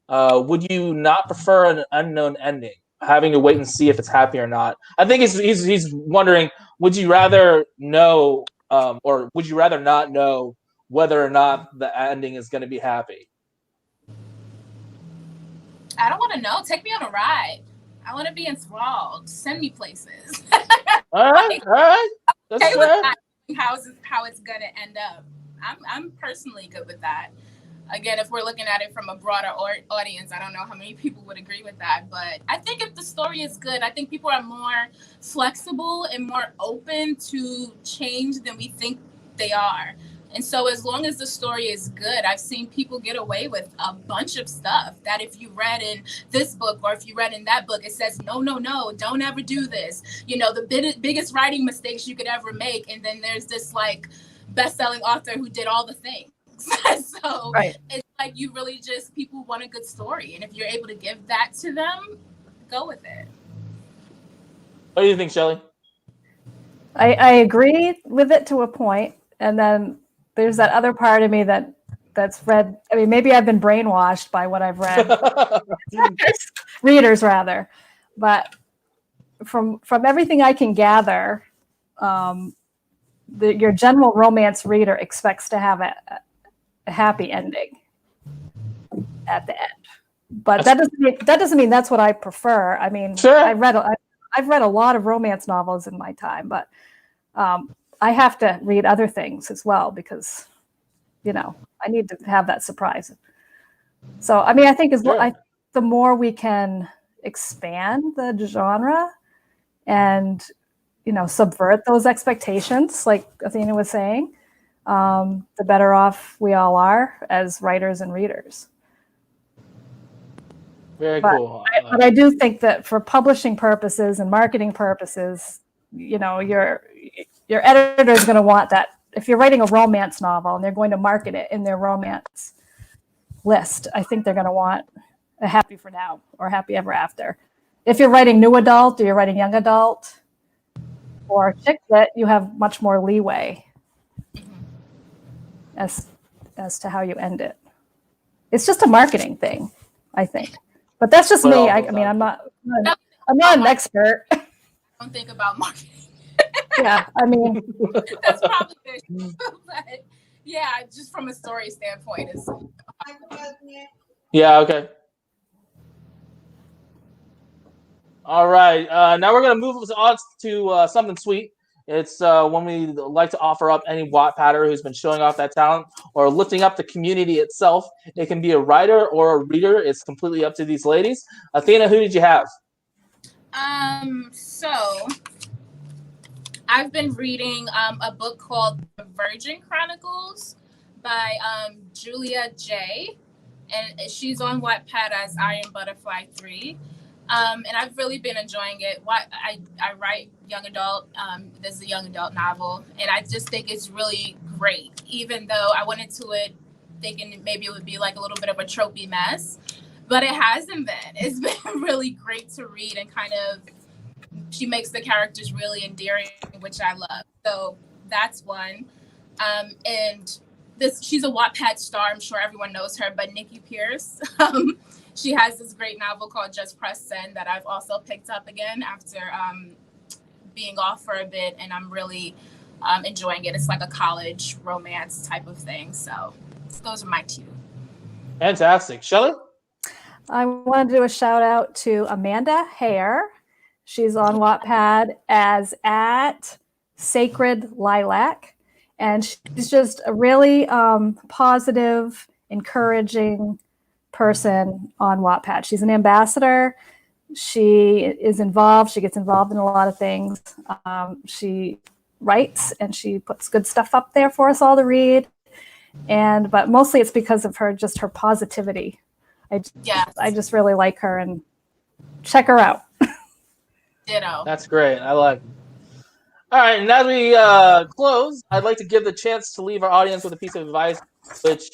A: would you not prefer an unknown ending, having to wait and see if it's happy or not? I think he's wondering, would you rather know, or would you rather not know whether or not the ending is going to be happy?
B: I don't want to know. Take me on a ride. I want to be enthralled. Send me places.
A: All right. That's
B: okay with that. How it's gonna end up. I'm personally good with that. again, if we're looking at it from a broader audience, I don't know how many people would agree with that, but I think if the story is good, I think people are more flexible and more open to change than we think they are. And so as long as the story is good, I've seen people get away with a bunch of stuff that if you read in this book or if you read in that book, it says, no, no, no, don't ever do this. You know, the biggest writing mistakes you could ever make. And then there's this like best-selling author who did all the things. So
C: Right.
B: it's like you really just, people want a good story. And if you're able to give that to them, go with it.
A: What do you think, Shelley?
C: I agree with it to a point, and then there's that other part of me that's read. I mean, maybe I've been brainwashed by what I've read, readers rather. But from everything I can gather, your general romance reader expects to have a happy ending at the end. But that doesn't mean that's what I prefer. I mean,
A: sure.
C: I've read a lot of romance novels in my time, but I have to read other things as well because, you know, I need to have that surprise. So, I mean, I think the more we can expand the genre and, you know, subvert those expectations, like Athena was saying, the better off we all are as writers and readers.
A: Very cool.
C: But I do think that for publishing purposes and marketing purposes, you know, your editor is going to want that. If you're writing a romance novel and they're going to market it in their romance list, I think they're going to want a happy for now or happy ever after. If you're writing new adult or you're writing young adult or chick lit, you have much more leeway as to how you end it. It's just a marketing thing, I think. But that's just me. I mean, I'm not an expert.
B: Don't think about marketing.
C: Yeah, I mean,
B: that's probably it. But yeah, just from a story standpoint, is
A: yeah, okay. All right, now we're gonna move on to something sweet. It's when we like to offer up any Wattpadder who's been showing off that talent or lifting up the community itself. It can be a writer or a reader. It's completely up to these ladies. Athena, who did you have?
B: So I've been reading a book called The Virgin Chronicles by Julia J. And she's on Wattpad as Iron Butterfly 3. And I've really been enjoying it. I write young adult. This is a young adult novel. And I just think it's really great, even though I went into it thinking maybe it would be like a little bit of a tropey mess. But it hasn't been. It's been really great to read and kind of, she makes the characters really endearing, which I love. So that's one. And she's a Wattpad star. I'm sure everyone knows her, but Nikki Pierce. She has this great novel called Just Press Send that I've also picked up again after being off for a bit, and I'm really enjoying it. It's like a college romance type of thing. So those are my two.
A: Fantastic. Shelley?
C: I want to do a shout out to Amanda Hare. She's on Wattpad as @Sacred Lilac. And she's just a really positive, encouraging person on Wattpad. She's an ambassador. She is involved. She gets involved in a lot of things. She writes and she puts good stuff up there for us all to read. But mostly it's because of her positivity. I just really like her and check her out.
B: Ditto.
A: That's great. I like it. All right, and as we close, I'd like to give the chance to leave our audience with a piece of advice, which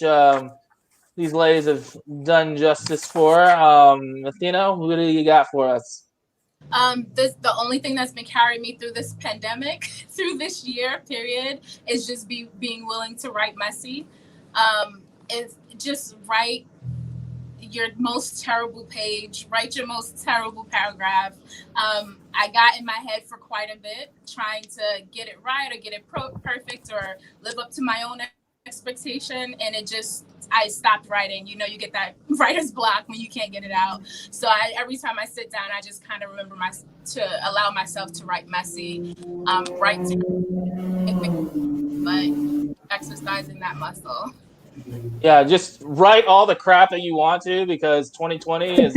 A: these ladies have done justice for. Athena, who do you got for us?
B: The only thing that's been carrying me through this pandemic, through this year period, is just being willing to write messy. Is just write your most terrible page, write your most terrible paragraph. I got in my head for quite a bit, trying to get it right or get it perfect or live up to my own expectation, and I stopped writing. You know, you get that writer's block when you can't get it out. So every time I sit down, I just kind of remember to allow myself to write messy, write, but exercising that muscle.
A: Yeah, just write all the crap that you want to, because 2020 is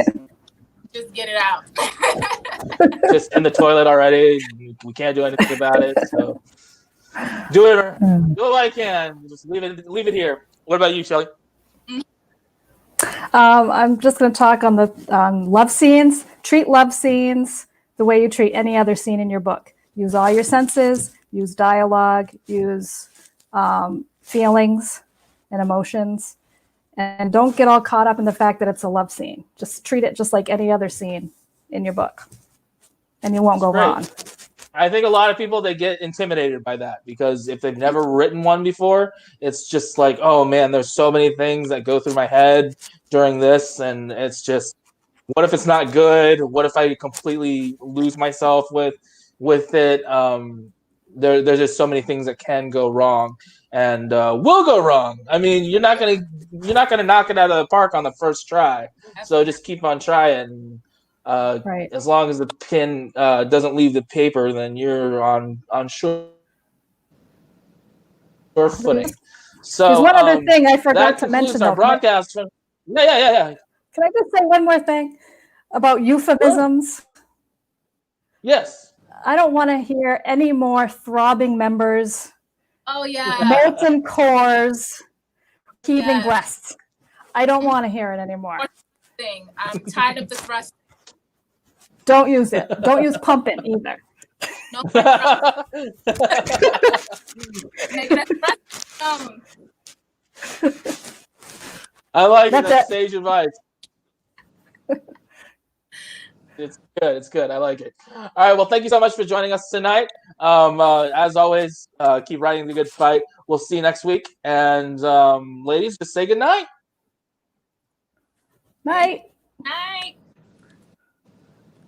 B: Just get it out.
A: just in the toilet already. We can't do anything about it. So do what I can. Just leave it here. What about you, Shelly?
C: I'm just going to talk on the love scenes. Treat love scenes the way you treat any other scene in your book. Use all your senses, use dialogue, use feelings and emotions, and don't get all caught up in the fact that it's a love scene. Just treat it just like any other scene in your book, and you won't go wrong.
A: I think a lot of people, they get intimidated by that, because if they've never written one before, it's just like, oh man, there's so many things that go through my head during this, and it's just, what if it's not good? What if I completely lose myself with it? There's just so many things that can go wrong, and will go wrong. I mean, you're not gonna knock it out of the park on the first try. So just keep on trying.
C: Right.
A: As long as the pin doesn't leave the paper, then you're on sure footing. So
C: there's one other thing I forgot
A: that
C: to
A: concludes
C: mention,
A: our
C: though.
A: broadcast. Yeah.
C: Can I just say one more thing about euphemisms?
A: Sure. Yes.
C: I don't want to hear any more throbbing members.
B: Oh yeah.
C: Molten cores, heaving breasts. I don't want to hear it anymore.
B: I'm tired of the thrust.
C: Don't use it. Don't use pumping either.
B: No. Negative thrust.
A: I like it. That's sage advice. It's good. I like it. All right. Well, thank you so much for joining us tonight. As always, keep writing the good fight. We'll see you next week. And ladies, just say good night.
C: Night.
B: Night.